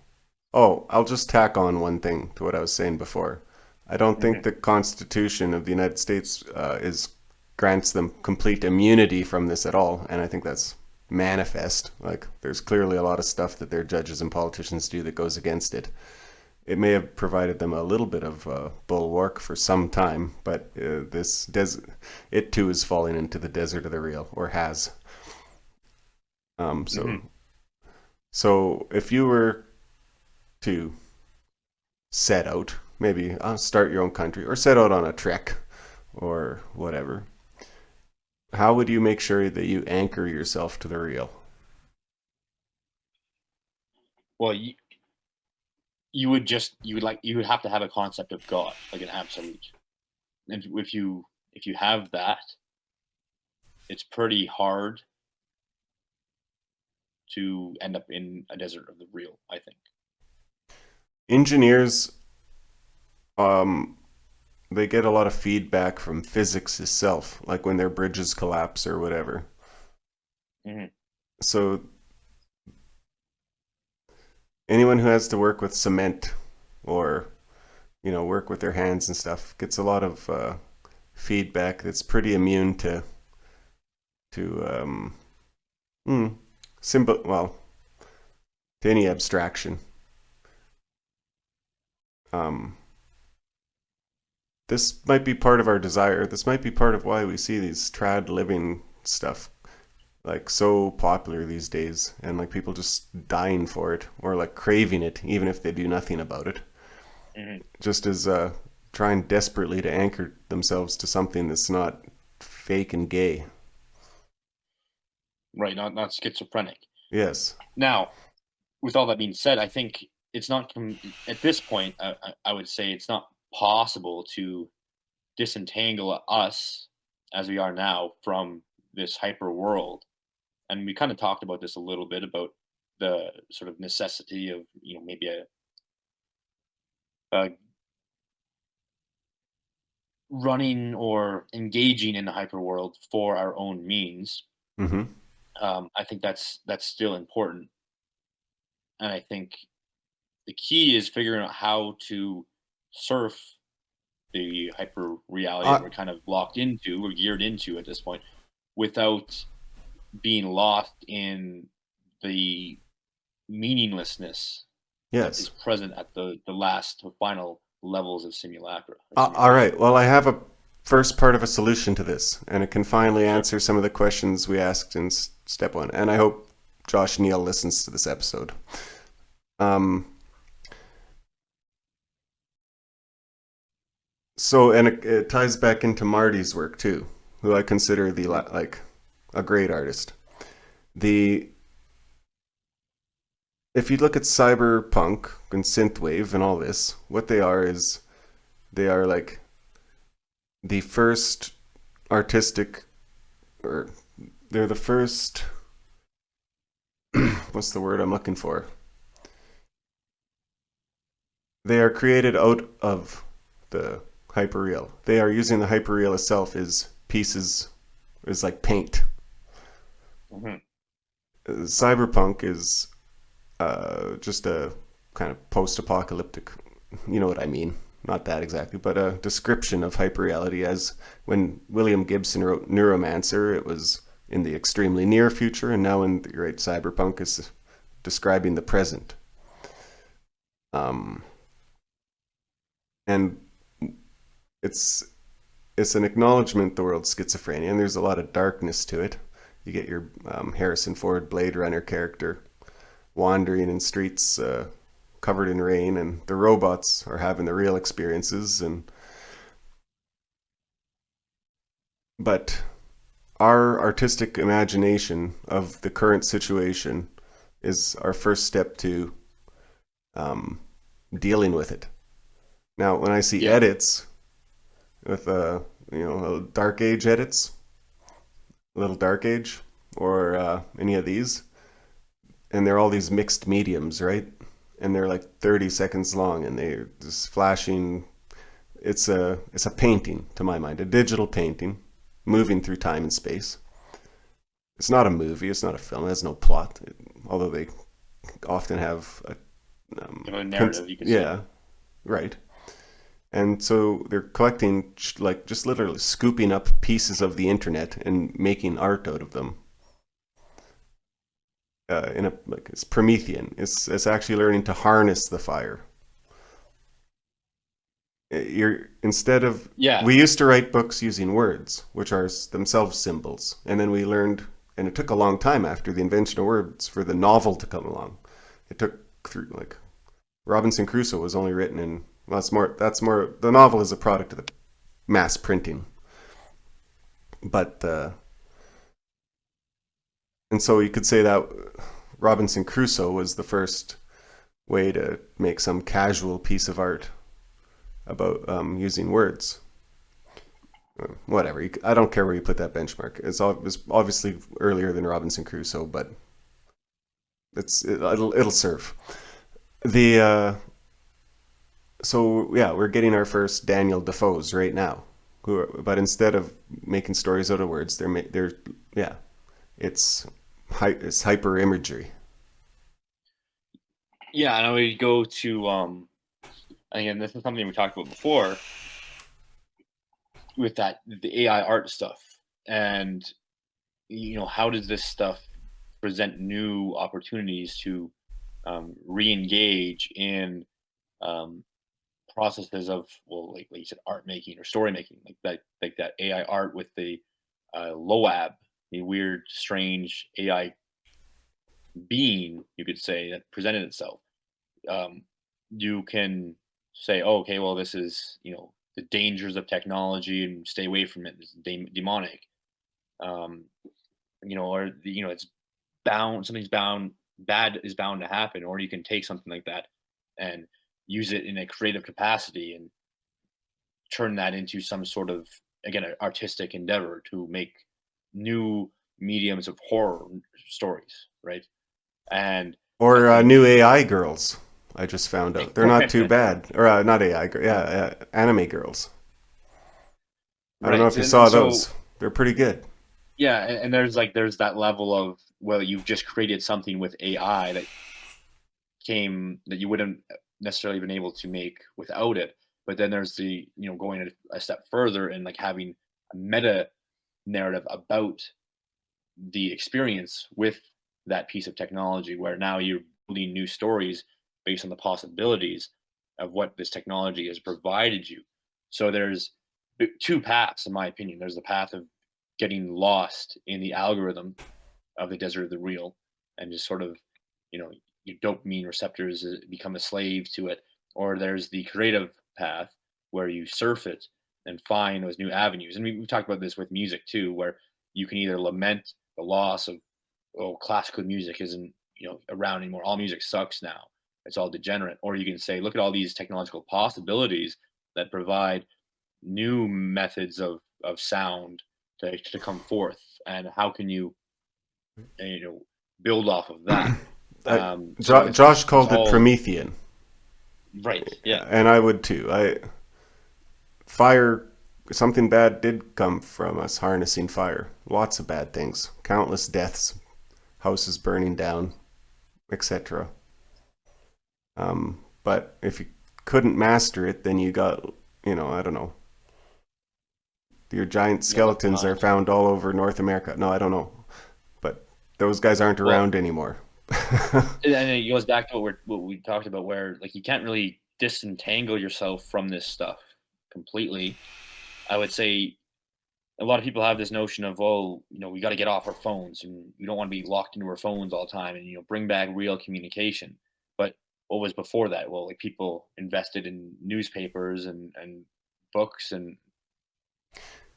Oh, I'll just tack on one thing to what I was saying before. I don't think Hmm. the Constitution of the United States is grants them complete immunity from this at all, and I think that's manifest. Like, there's clearly a lot of stuff that their judges and politicians do that goes against it. It may have provided them a little bit of bulwark for some time, but it too is falling into the desert of the real, or has. Um, so, Hmm. so if you were to set out, maybe start your own country or set out on a trek or whatever, how would you make sure that you anchor yourself to the real? Well, you would have to have a concept of God, like an absolute. And if you have that, it's pretty hard to end up in a desert of the real, I think. Engineers, um, they get a lot of feedback from physics itself, like when their bridges collapse or whatever. Hmm. So anyone who has to work with cement or work with their hands and stuff gets a lot of feedback that's pretty immune to hmm, symbol well to any abstraction. Um, this might be part of our desire. This might be part of why we see these trad living stuff like so popular these days, and like people just dying for it or like craving it, even if they do nothing about it. Hmm. Just as trying desperately to anchor themselves to something that's not fake and gay. Right, not schizophrenic. Yes. Now, with all that being said, I think it's not at this point. I would say it's not possible to disentangle us as we are now from this hyper world. And we kind of talked about this a little bit about the sort of necessity of maybe a running or engaging in the hyper world for our own means. Mm-hmm. I think that's still important. and I think the key is figuring out how to surf the hyper reality that Uh, we're kind of locked into, or geared into at this point, without being lost in the meaninglessness that is yes. present at the last, the final levels of simulacra or All simulation. right. Well, I have a first part of a solution to this, and it can finally Sure. answer some of the questions we asked in step one. And I hope Josh Neal listens to this episode. Um, and it ties back into Marty's work too, who I consider Mhm. like a great artist. The If you look at cyberpunk and synthwave and all this, what they are is they are like the first artistic, or they're the first. What's the word I'm looking for? They are created out of the hyperreal. They are using the hyperreal itself as pieces, is like paint. Mhm. Cyberpunk is just a kind of post-apocalyptic, you know what I mean? Not that exactly, but a description of hyperreality. As when William Gibson wrote Neuromancer, it was in the extremely near future, and now in the right cyberpunk is describing the present. Um, and it's it's an acknowledgement the world's schizophrenia, and there's a lot of darkness to it. You get your Harrison Ford Blade Runner character wandering in streets covered in rain, and the robots are having the real experiences. And but our artistic imagination of the current situation is our first step to um, dealing with it. Now, when I see Yeah. edits with dark age edits, little dark age, or any of these, and they're all these mixed mediums, right? And they're like 30 seconds long, and they're just flashing. It's a painting to my mind, a digital painting, moving through time and space. It's not a movie. It's not a film. It has no plot, although they often have a A narrative, you could say. yeah, right. And so they're collecting, like, just literally scooping up pieces of the internet and making art out of them. In a like it's Promethean. It's actually learning to harness the fire. You're instead of Yeah. We used to write books using words, which are themselves symbols, and then we learned, and it took a long time after the invention of words for the novel to come along. It took through like Robinson Crusoe was only written in. Well, that's more. The novel is a product of the mass printing, but and so you could say that Robinson Crusoe was the first way to make some casual piece of art about using words. Whatever. I don't care where you put that benchmark. It's obviously earlier than Robinson Crusoe, but it'll serve. The So yeah, we're getting our first Daniel Defoe's right now. But instead of making stories out of words, they're yeah, it's it's hyper imagery. Yeah, and I would go to again, this is something we talked about before with that the AI art stuff. And how does this stuff present new opportunities to re-engage in um, processes of, well, like you said, art making or story making, like that AI art with the loab, the weird, strange AI being, you could say, that presented itself. Um, you can say, oh, okay, well, this is the dangers of technology and stay away from it. It's demonic, um, or it's bound. Something's bound. Bad is bound to happen. Or you can take something like that and use it in a creative capacity and turn that into some sort of, again, an artistic endeavor to make new mediums of horror stories, right? And I Or think new AI girls. I just found out they're not too bad. Or not AI, yeah, anime girls. I don't know right, if you and saw so those. They're pretty good. yeah, and there's that level of, well, you've just created something with AI that came that you wouldn't necessarily been able to make without it. But then there's the, going a step further and like having a meta narrative about the experience with that piece of technology, where now you're building new stories based on the possibilities of what this technology has provided you. So there's two paths, in my opinion. There's the path of getting lost in the algorithm of the desert of the real, and just sort of, your dopamine receptors become a slave to it. Or there's the creative path where you surf it and find those new avenues. And we've talked about this with music too, where you can either lament the loss of, oh, classical music isn't, around anymore. All music sucks now. It's all degenerate. Or you can say, look at all these technological possibilities that provide new methods of sound to come forth, and how can you, build off of that. So Josh it's called it all Promethean, right. Yeah. and I would too. Fire, something bad did come from us harnessing fire. Lots of bad things, countless deaths, houses burning down, etc. But if you couldn't master it, then you got, I don't know. Your giant You got left skeletons are behind. found all over North America. No, I don't know, but those guys aren't Well, around anymore. and it goes back to what we talked about, where like you can't really disentangle yourself from this stuff completely. I would say a lot of people have this notion of, oh, we got to get off our phones, and we don't want to be locked into our phones all the time, and bring back real communication. But what was before that? Well, like, people invested in newspapers and books and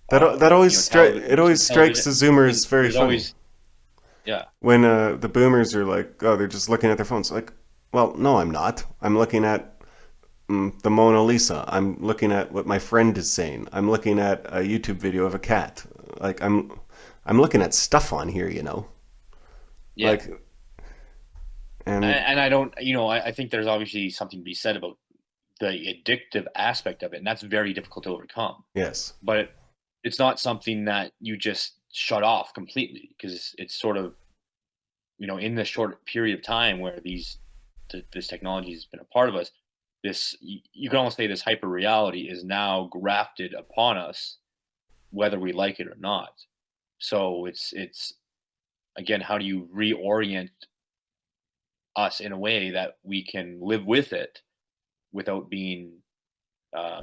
That always it always strikes television. the Zoomers very There's funny always, yeah, when the Boomers are like, oh, they're just looking at their phones. Like, well, no, I'm not. I'm looking at the Mona Lisa. I'm looking at what my friend is saying. I'm looking at a YouTube video of a cat. Like, I'm looking at stuff on here, yeah. Like, and And I don't, I think there's obviously something to be said about the addictive aspect of it, and that's very difficult to overcome. yes, But it's not something that you just shut off completely, because it's sort of, in the short period of time where this technology has been a part of us, this, you can almost say, this hyper reality is now grafted upon us, whether we like it or not. So it's again, how do you reorient us in a way that we can live with it without being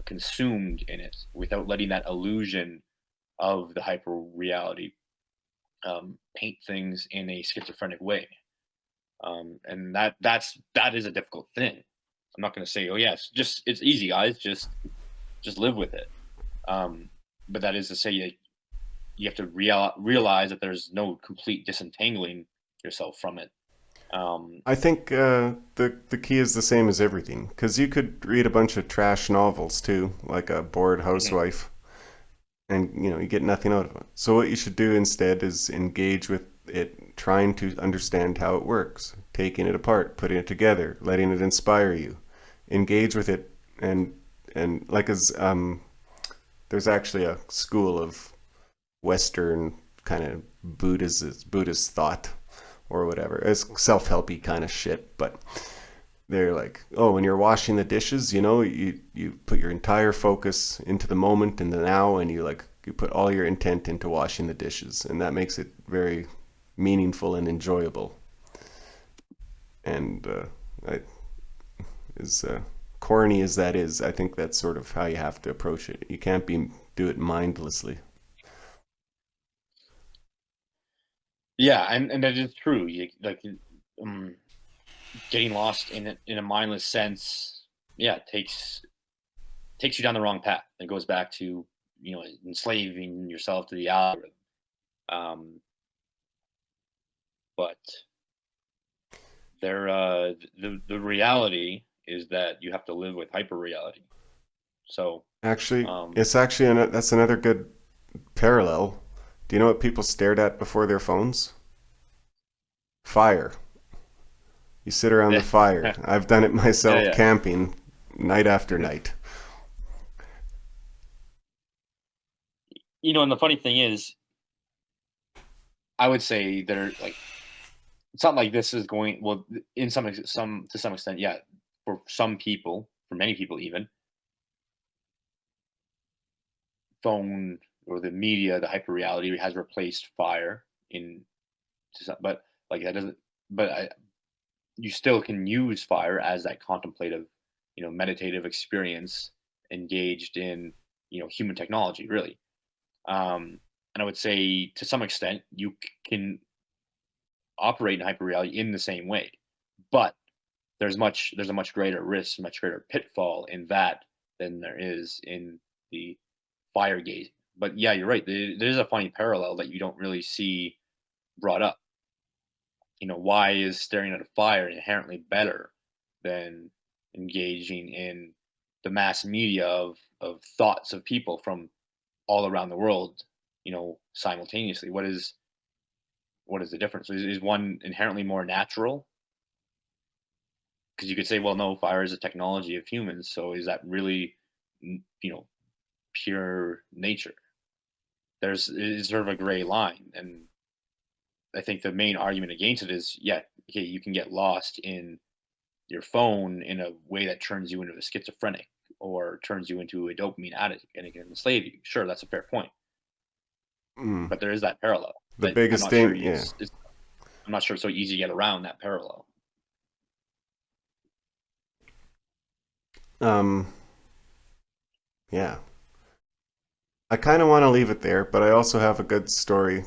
consumed in it, without letting that illusion of the hyper reality paint things in a schizophrenic way. And that is a difficult thing. I'm not going to say, oh yeah, it's easy, guys, just live with it. But that is to say, you have to realize that there's no complete disentangling yourself from it. I think the key is the same as everything, because you could read a bunch of trash novels too, like a bored Mhm. housewife, and you get nothing out of it. So what you should do instead is engage with it, trying to understand how it works, taking it apart, putting it together, letting it inspire you. Engage with it, and like as there's actually a school of Western kind of Buddhist thought or whatever. It's self-helpy kind of shit, but they're like, oh, when you're washing the dishes, you put your entire focus into the moment and the now, and you put all your intent into washing the dishes, and that makes it very meaningful and enjoyable. And as corny as that is, I think that's sort of how you have to approach it. You can't do it mindlessly. Yeah, and that is true. Um, Getting lost in a mindless sense, yeah, takes you down the wrong path. It goes back to, enslaving yourself to the algorithm. Um, but the reality is that you have to live with hyper reality. So, Actually, um, it's actually that's another good parallel. Do you know what people stared at before their phones? Fire. You sit around the yeah, fire. I've done it myself yeah. camping night after Mhm. night. And the funny thing is, I would say they're like it's not like this is going well in some to some extent, yeah. For some people, for many people even, phone or the media, the hyper reality has replaced fire in to some, but like that doesn't. But you still can use fire as that contemplative, meditative experience engaged in human technology, really. And I would say to some extent you can operate in hyper reality in the same way, but there's a much greater risk, much greater pitfall in that than there is in the fire gazing. But yeah, you're right. There's a funny parallel that you don't really see brought up. Why is staring at a fire inherently better than engaging in the mass media of thoughts of people from all around the world, simultaneously? What is the difference? Is one inherently more natural? Because you could say, well, no, fire is a technology of humans. So is that really, n- you know, pure nature? There's is sort of a gray line, and I think the main argument against it is, yeah, okay, you can get lost in your phone in a way that turns you into a schizophrenic or turns you into a dopamine addict and it can enslave you. Sure, that's a fair point, Mm. but there is that parallel The that I'm biggest not sure thing, yeah. I'm not sure it's so easy to get around that parallel. Um, yeah. I kind of want to leave it there, but I also have a good story.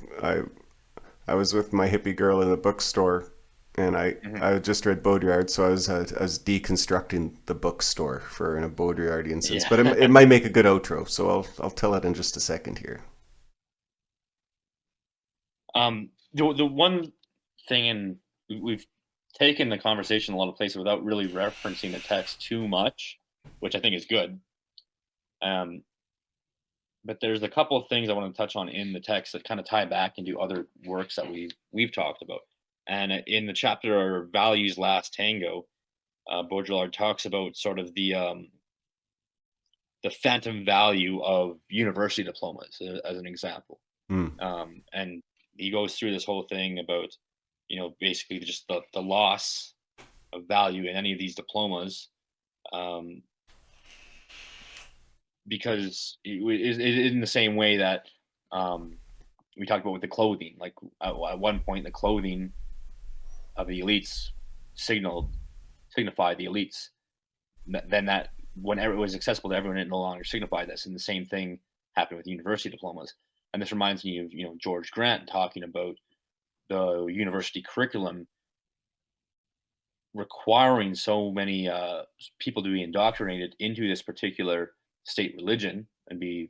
I was with my hippie girl in the bookstore, and Hmm. I just read Baudrillard, so I was deconstructing the bookstore for in a Baudrillardian sense. Yeah. But it might make a good outro, so I'll tell it in just a second here. The one thing, and we've taken the conversation a lot of places without really referencing the text too much, which I think is good. Um, but there's a couple of things I want to touch on in the text that kind of tie back into other works that we've talked about. And in the chapter "Values Last Tango," Baudrillard talks about sort of the phantom value of university diplomas, as an example. Mm. And he goes through this whole thing about, basically just the loss of value in any of these diplomas, um, because in the same way that um, we talked about with the clothing. Like at one point, the clothing of the elites signified the elites. Then that whenever it was accessible to everyone, it no longer signified this. And the same thing happened with university diplomas. And this reminds me of George Grant talking about the university curriculum requiring so many people to be indoctrinated into this particular state religion and be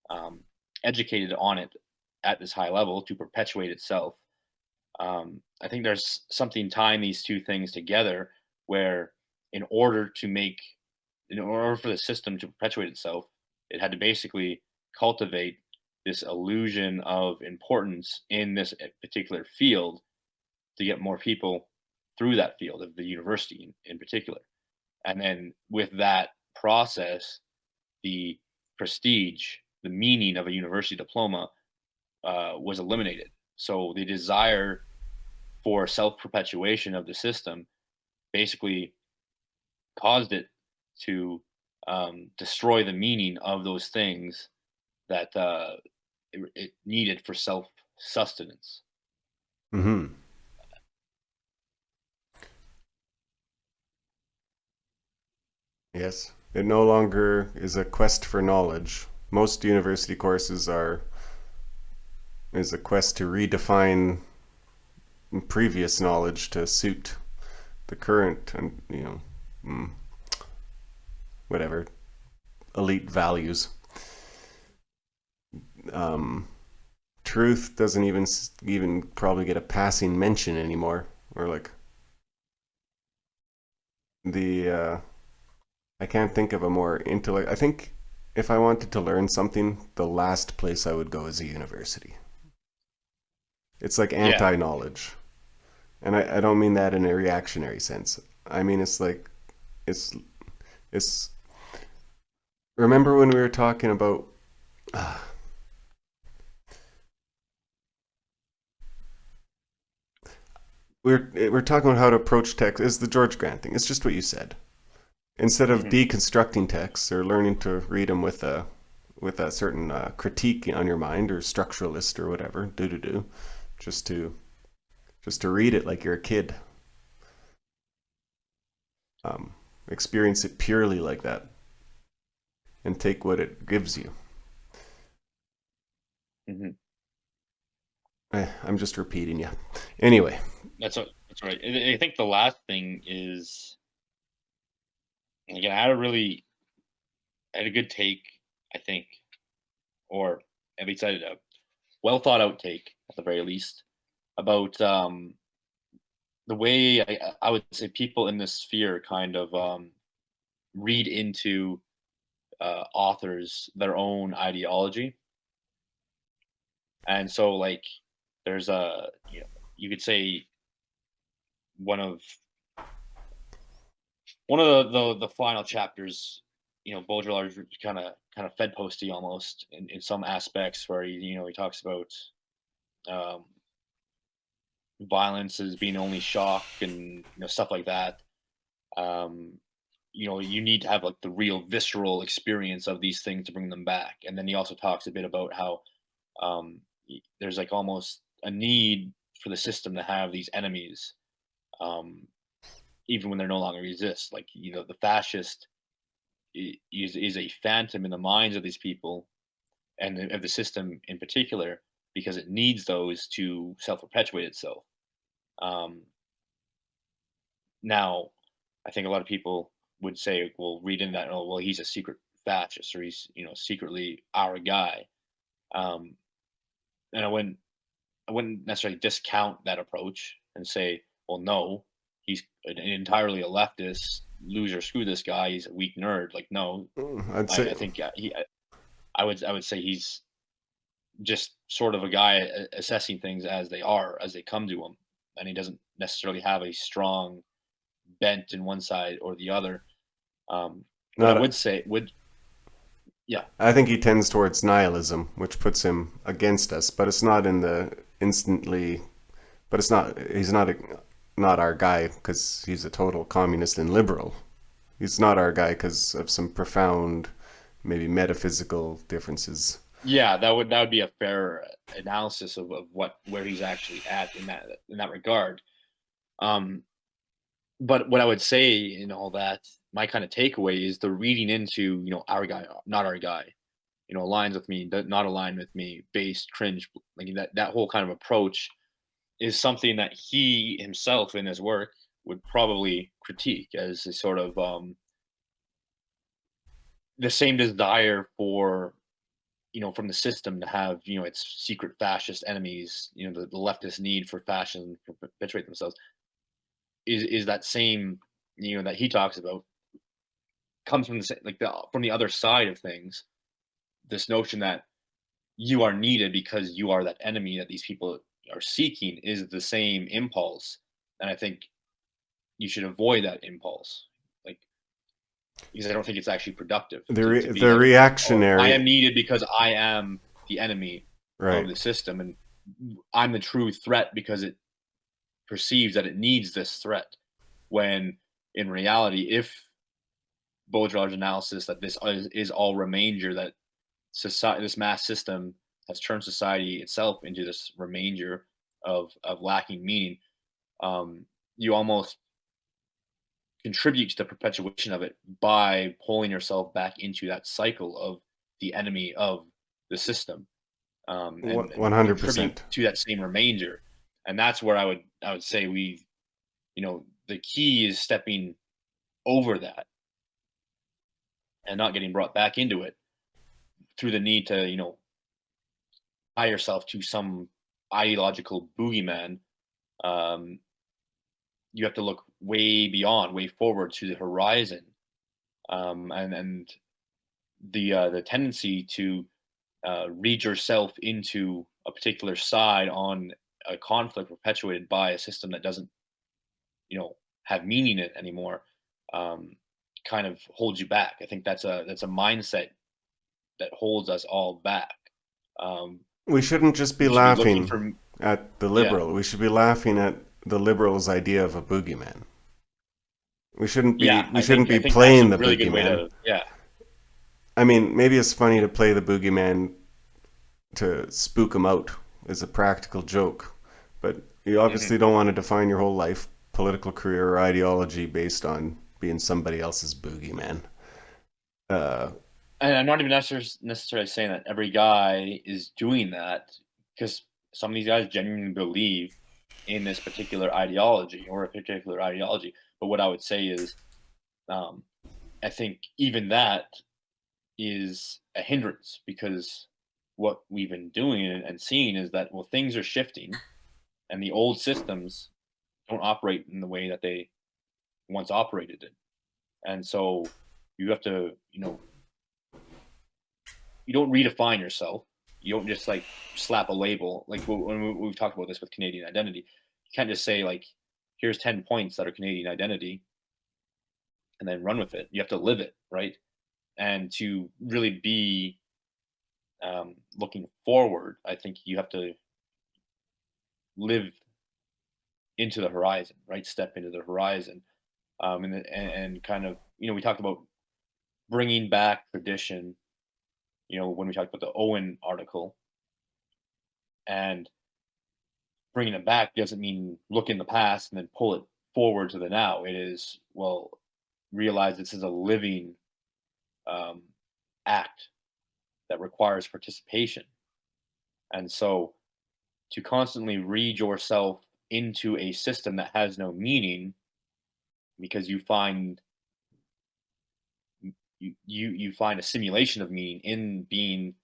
um, educated on it at this high level to perpetuate itself. I think there's something tying these two things together where in order to make in order for the system to perpetuate itself, it had to basically cultivate this illusion of importance in this particular field to get more people through that field of the university in particular. And then with that process, the prestige, the meaning of a university diploma was eliminated. So the desire for self perpetuation of the system basically caused it to destroy the meaning of those things that it needed for self sustenance. Hmm. Yes. It no longer is a quest for knowledge. Most university courses are is a quest to redefine previous knowledge to suit the current and mm, whatever elite values. Um, Truth doesn't even probably get a passing mention anymore. Or like the I can't think of a more intellect. I think if I wanted to learn something, the last place I would go is a university. It's like Yeah, anti-knowledge, and I don't mean that in a reactionary sense. I mean it's like it's it's. Remember when we were talking about uh, we're talking about how to approach text. Is the George Grant thing? It's just what you said. Instead of Hmm. deconstructing texts or learning to read them with a certain critique on your mind or structuralist or whatever, just to just to read it like you're a kid. Um, Experience it purely like that and take what it gives you. Hmm. I'm just repeating you. Anyway, That's right. I think the last thing is, again, I had a good take, I think, or at least I had a well thought out take at the very least about the way I would say people in this sphere kind of read into authors their own ideology. And so, like, there's a, you could say one of the final chapters, Baudrillard kind of fed posty almost in some aspects where he talks about um, violence as being only shock and stuff like that. Um, you need to have like the real visceral experience of these things to bring them back. And then he also talks a bit about how there's like almost a need for the system to have these enemies, um, even when they're no longer exist. Like the fascist is a phantom in the minds of these people and of the system in particular because it needs those to self perpetuate itself. Um, Now, I think a lot of people would say, well, read in that, oh, well, he's a secret fascist or he's secretly our guy. Um, and I wouldn't necessarily discount that approach and say, well, no, he's entirely a leftist loser. Screw this guy. He's a weak nerd. Like, no, I'd I say think I would say he's just sort of a guy assessing things as they are, as they come to him, and he doesn't necessarily have a strong bent in one side or the other. What I not. would say would yeah. I think he tends towards nihilism, which puts him against us. But it's not in the instantly. But it's not. He's not our guy because he's a total communist and liberal. He's not our guy because of some profound, maybe metaphysical differences. Yeah, that would be a fair analysis of where he's actually at in that regard. Um, but what I would say in all that, my kind of takeaway is the reading into our guy, not our guy. Aligns with me, not align with me, based cringe, like that whole kind of approach is something that he himself in his work would probably critique as a sort of the same desire for from the system to have its secret fascist enemies, the leftist need for fascism to perpetuate themselves is that same that he talks about comes from from the other side of things, this notion that you are needed because you are that enemy that these people are seeking is the same impulse. And I think you should avoid that impulse. Like, because I don't think it's actually productive to be The like, oh, I am reactionary, needed because I am the enemy of right? the system, and I'm the true threat because it perceives that it needs this threat. When in reality, if Baudrillard's analysis that this is all remainder, that society, this mass system has turned society itself into this remainder of lacking meaning, you almost contribute to the perpetuation of it by pulling yourself back into that cycle of the enemy of the system, and One hundred contribute percent. to that same remainder. And that's where I would say the key is stepping over that and not getting brought back into it through the need to tie yourself to some ideological boogeyman. um, you have to look way beyond, way forward to the horizon, and the tendency to read yourself into a particular side on a conflict perpetuated by a system that doesn't have meaning in it anymore, um, kind of holds you back. I think that's a mindset that holds us all back. Um, We shouldn't just be we should be looking laughing for at the yeah. liberal. We should be laughing at the liberals' idea of a boogeyman. Yeah, We shouldn't I be think that's playing a the really good way boogeyman. to, yeah. I mean, maybe it's funny to play the boogeyman to spook them out as a practical joke, but you Hmm. obviously don't want to define your whole life, political career, or ideology based on being somebody else's boogeyman. Uh, And I'm not even necessarily saying that every guy is doing that, because some of these guys genuinely believe in this particular ideology or a particular ideology. But what I would say is, um, I think even that is a hindrance, because what we've been doing and seeing is that, well, things are shifting and the old systems don't operate in the way that they once operated in. And so you have to, you don't redefine yourself. You don't just like slap a label. Like when we've talked about this with Canadian identity, you can't just say like, here's 10 points that are Canadian identity and then run with it. You have to live it, right? And to really be looking forward, I think you have to live into the horizon, right? Step into the horizon, and kind of, we talked about bringing back tradition. When we talked about the Owen article, and bringing it back doesn't mean look in the past and then pull it forward to the now. It is, well, realize this is a living um, act that requires participation, and so to constantly read yourself into a system that has no meaning because you find a simulation of meaning in being,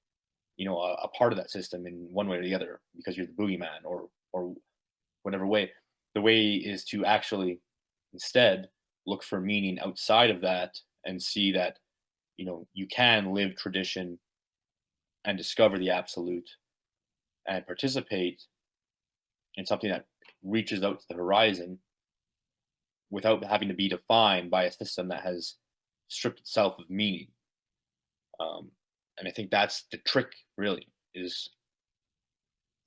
a part of that system in one way or the other, because you're the boogeyman, or whatever way. The way is to actually instead look for meaning outside of that and see that, you can live tradition and discover the absolute and participate in something that reaches out to the horizon without having to be defined by a system that has stripped itself of meaning. Um, and I think that's the trick, really, is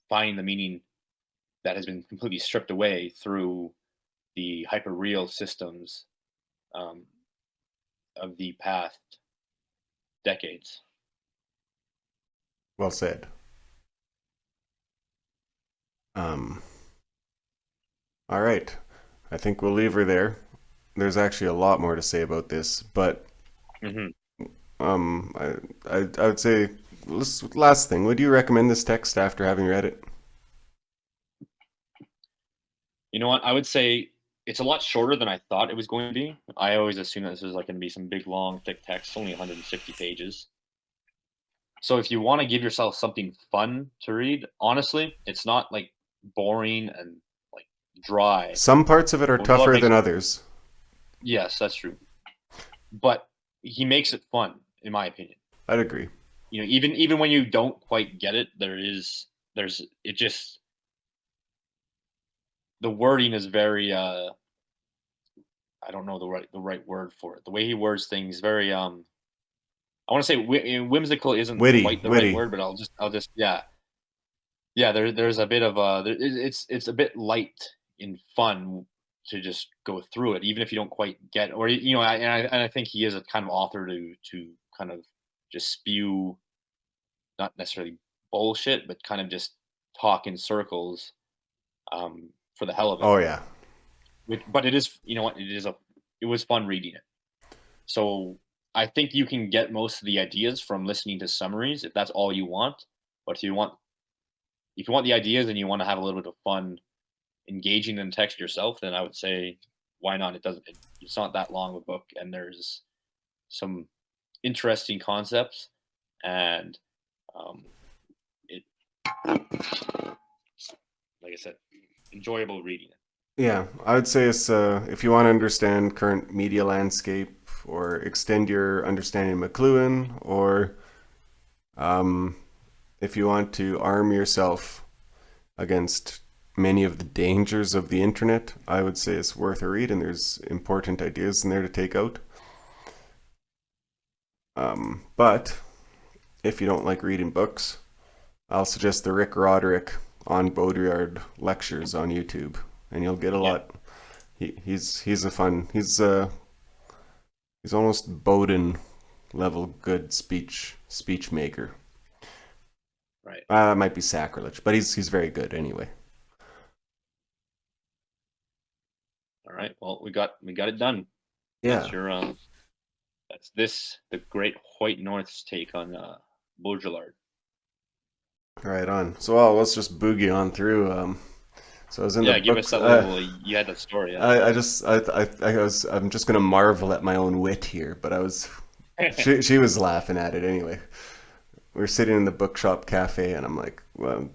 finding the meaning that has been completely stripped away through the hyper real systems um, of the past decades. well said. Um, all right. I think we'll leave her there. There's actually a lot more to say about this, but Hmm. um, I, I would say last thing. Would you recommend this text after having read it? You know what? I would say it's a lot shorter than I thought it was going to be. I always assumed that this was like going to be some big, long, thick text, only 150 pages. So if you want to give yourself something fun to read, honestly, it's not like boring and like dry. Some parts of it are Baudrillard tougher makes than others. Yes, that's true, but he makes it fun, in my opinion. I'd agree. Even when you don't quite get it, there's it just the wording is very I don't know the right word for it. The way he words things very I want to say whimsical isn't Witty, quite the right witty. word, but I'll just yeah, there's a bit of it's a bit light and fun to just go through it, even if you don't quite get, or and I think he is a kind of author to kind of just spew, not necessarily bullshit, but kind of just talk in circles for the hell of it. Oh yeah. But it is, what, it was fun reading it. So I think you can get most of the ideas from listening to summaries if that's all you want. But if you want the ideas and you want to have a little bit of fun engaging in text yourself, then I would say why not? It's not that long of a book, and there's some interesting concepts, and um, it like I said, enjoyable reading it. Yeah, I would say it's if you want to understand current media landscape or extend your understanding of McLuhan, or um, if you want to arm yourself against many of the dangers of the internet, I would say it's worth a read, and there's important ideas in there to take out. But if you don't like reading books, I'll suggest the Rick Roderick on Bauldrillard lectures on YouTube. and you'll get a Yeah. lot. He's a fun. He's almost Bowden level good speech maker. Right. It might be sacrilege, but he's very good anyway. All right. Well, we got it done. Yeah, That's your that's this the great White North's take on Bauldrillard. right on. So well, let's just boogie on through. So I was in the Yeah, give us books. that little. You had that story. Yeah. I'm just gonna marvel at my own wit here, but I was she was laughing at it anyway. We were sitting in the bookshop cafe, and I'm like, well,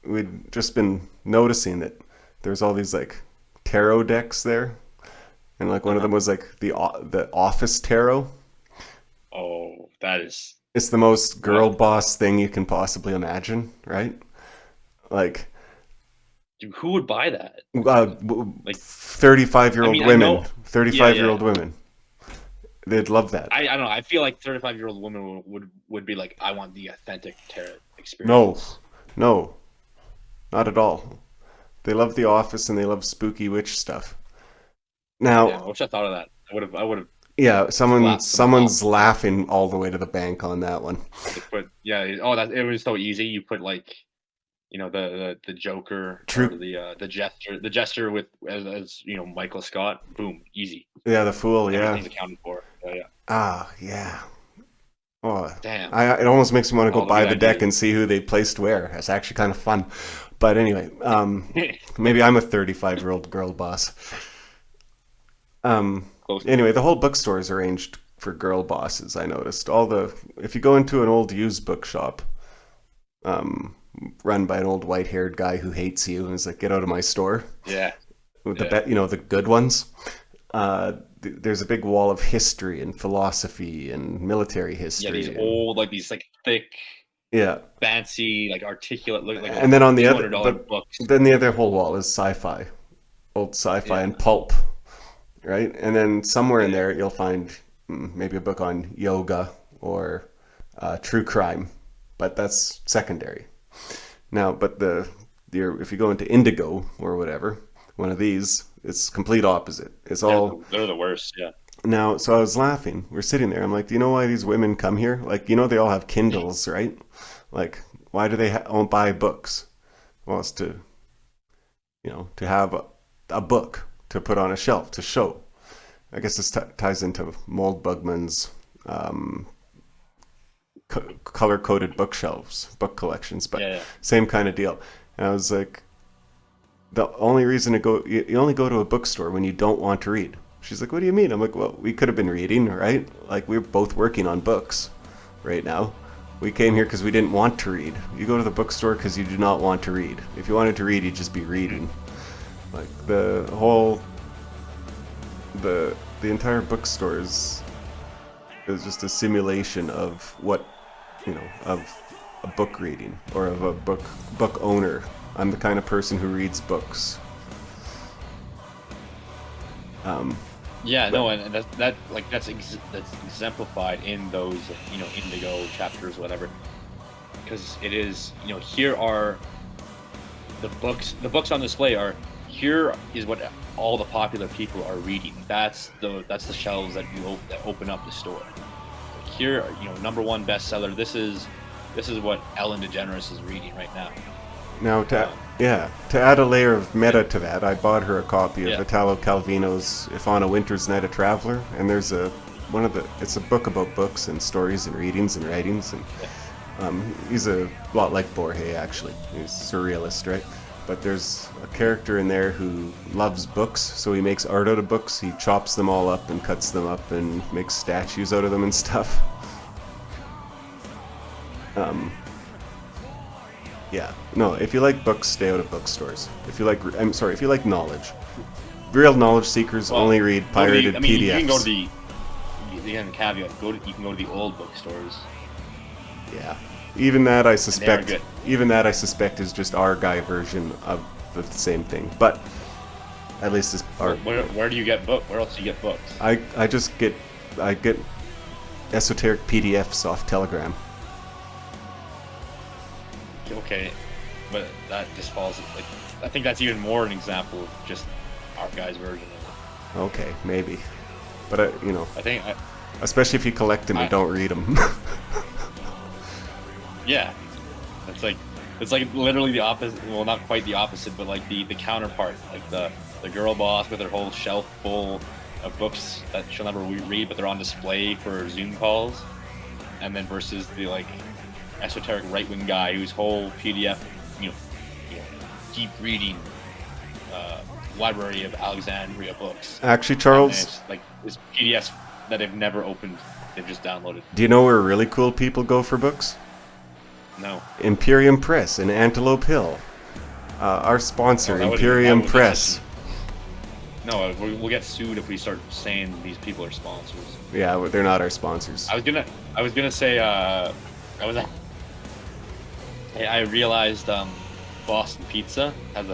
we'd just been noticing that there's all these like tarot decks there, and like one of them was like the office tarot. Oh, that is It's the most girl well. boss thing you can possibly imagine, right? Like Dude, who would buy that? Like, 35 year I old mean, I women, know. Yeah, 35 year yeah. old women, they'd love that. I don't know. I feel like 35-year-old women would be like, I want the authentic tarot No, experience. no, not at all. They love The Office and they love spooky witch stuff. Damn, I Now, wish I thought of that. I would have yeah, slapped them all. someone's laughing all the way to the bank on that one. They put yeah. Oh, that it was so easy. You put like the Joker or True. the jester with as Michael Scott. Boom, easy. Yeah, the fool. Yeah. Everything's accounted for. Yeah, yeah. Ah, yeah. Oh, Damn, it almost makes me want to go all the buy good the deck ideas. and see who they placed where. It's actually kind of fun. But anyway, maybe I'm a 35-year-old girl boss. Um, Close. anyway, the whole bookstore is arranged for girl bosses. I noticed if you go into an old used bookshop, um, run by an old white-haired guy who hates you and is like, "Get out of my store." Yeah, With yeah, the good ones. There's a big wall of history and philosophy and military yeah. These history. old like these like thick, Yeah, fancy, like articulate, look like and then on the other, $200 but books. then the other whole wall is sci-fi, old sci-fi Yeah, and pulp, right? And then somewhere in yeah, there you'll find maybe a book on yoga or true crime, but that's secondary. Now, but if you go into Indigo or whatever, one of these, it's complete opposite. It's all they're the worst. Yeah. now. So I was laughing. We're sitting there. I'm like, do you know why these women come here? Like, they all have Kindles, right? Like, why do they buy books? Well, it's to have a book to put on a shelf to show. I guess this ties into Mold Bugman's color coded bookshelves, book collections, but Yeah, yeah. same kind of deal. And I was like, the only reason to go, you only go to a bookstore when you don't want to read. She's like, what do you mean? I'm like, well, we could have been reading, right? Like, we're both working on books right now. We came here because we didn't want to read. You go to the bookstore because you do not want to read. If you wanted to read, you'd just be reading. Like, the entire bookstore is just a simulation of what, of a book reading or of a book owner. I'm the kind of person who reads books. Yeah, But no, and that's exemplified in those Indigo chapters, whatever. Because it is here are the books. The books on display are here is what all the popular people are reading. That's the shelves that that open up the store. Like here, number one bestseller. This is what Ellen DeGeneres is reading right now. now, Um, to add a layer of meta to that, I bought her a copy of yeah, Italo Calvino's "If on a Winter's Night a Traveler," and there's it's a book about books and stories and readings and writings, and yeah, he's a lot like Borges actually. He's surrealist, right? But there's a character in there who loves books, so he makes art out of books. He chops them all up and cuts them up and makes statues out of them and stuff. Um, yeah, no. If you like books, stay out of bookstores. If you like knowledge, real knowledge seekers well, only read go to pirated I mean, you PDFs. can go to the caveat. You can go to the old bookstores, Yeah, even that I and they are suspect. good. Even that I suspect is just our guy version of the same thing. But at least it's our. Where do you get book? Where else do you get books? I get esoteric PDFs off Telegram. Okay, but that just falls. Like, I think that's even more an example of just our guy's version of it. Okay, maybe. But you know, I think, especially if you collect them and don't read them. yeah, it's like literally the opposite. Well, not quite the opposite, but like the counterpart. Like the girl boss with her whole shelf full of books that she'll never read, but they're on display for Zoom calls, and then versus the like esoteric right-wing guy whose whole PDF, you know deep reading library of Alexandria books. Actually, Charles, it's like this PDFs that they've never opened, they've just downloaded. do you know where really cool people go for books? No. Imperium Press in Antelope Hill. Our sponsor, Imperium Press. No, we'll get sued if we start saying these people are sponsors. Yeah, they're not our sponsors. I was gonna say I realized Boston Pizza has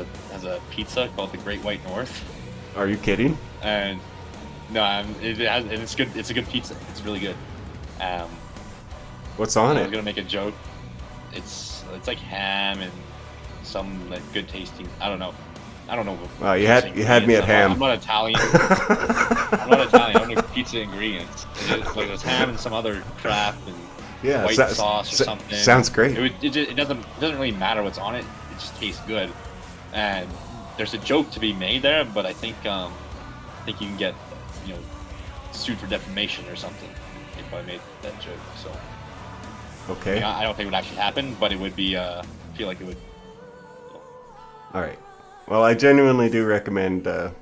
a pizza called the Great White North. Are you kidding? And no, it's good. It's a good pizza. It's really good. What's on I it? was gonna make a joke. It's like ham and some like good tasting. I don't know. Wow, you had me at ham. I'm not Italian. I'm not Italian. I don't know pizza ingredients. Like there's ham and some other crap and white sauce or something. Sounds great. It doesn't really matter what's on it. It just tastes good. And there's a joke to be made there, but I think you can get sued for defamation or something if I made that joke. So okay. I don't think it would actually happen, but it would be. I feel like it would. All right. Well, I genuinely do recommend the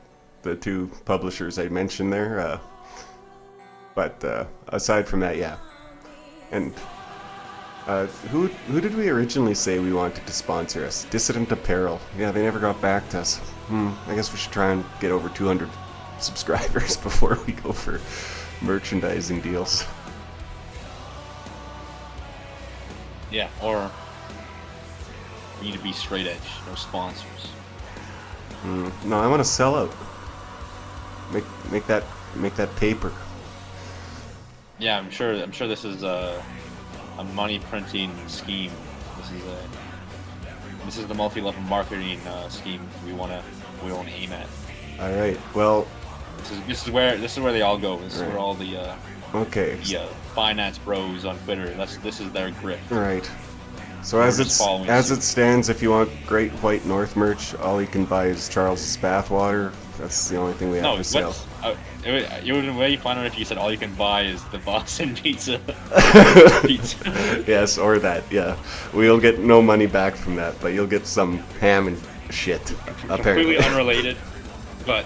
two publishers I mentioned there. But aside from that, yeah. And who did we originally say we wanted to sponsor us? Dissident Apparel. Yeah, they never got back to us. I guess we should try and get over 200 subscribers before we go for merchandising deals. Yeah, or we need to be straight edge, no sponsors. No, I want to sell out. Make that paper. Yeah, I'm sure this is a money printing scheme. This is the multi-level marketing scheme we want to aim at. All right. Well, this is where they all go. This is where all the finance bros on Twitter. This is their grip. Right. So as it stands, if you want Great White North merch, all you can buy is Charles's bathwater. That's the only thing we have for sale. You would way funner if you said all you can buy is the Boston Pizza. Yes, or that. Yeah, we'll get no money back from that, but you'll get some ham and shit. Apparently, completely unrelated, but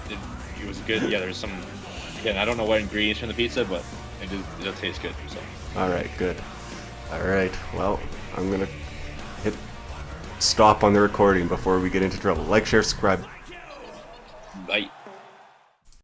it was good. Yeah, there's some. Again, I don't know what ingredients are in the pizza, but it does taste good. So. All right, good. All right, well, I'm gonna hit stop on the recording before we get into trouble. Like, share, subscribe. Bye.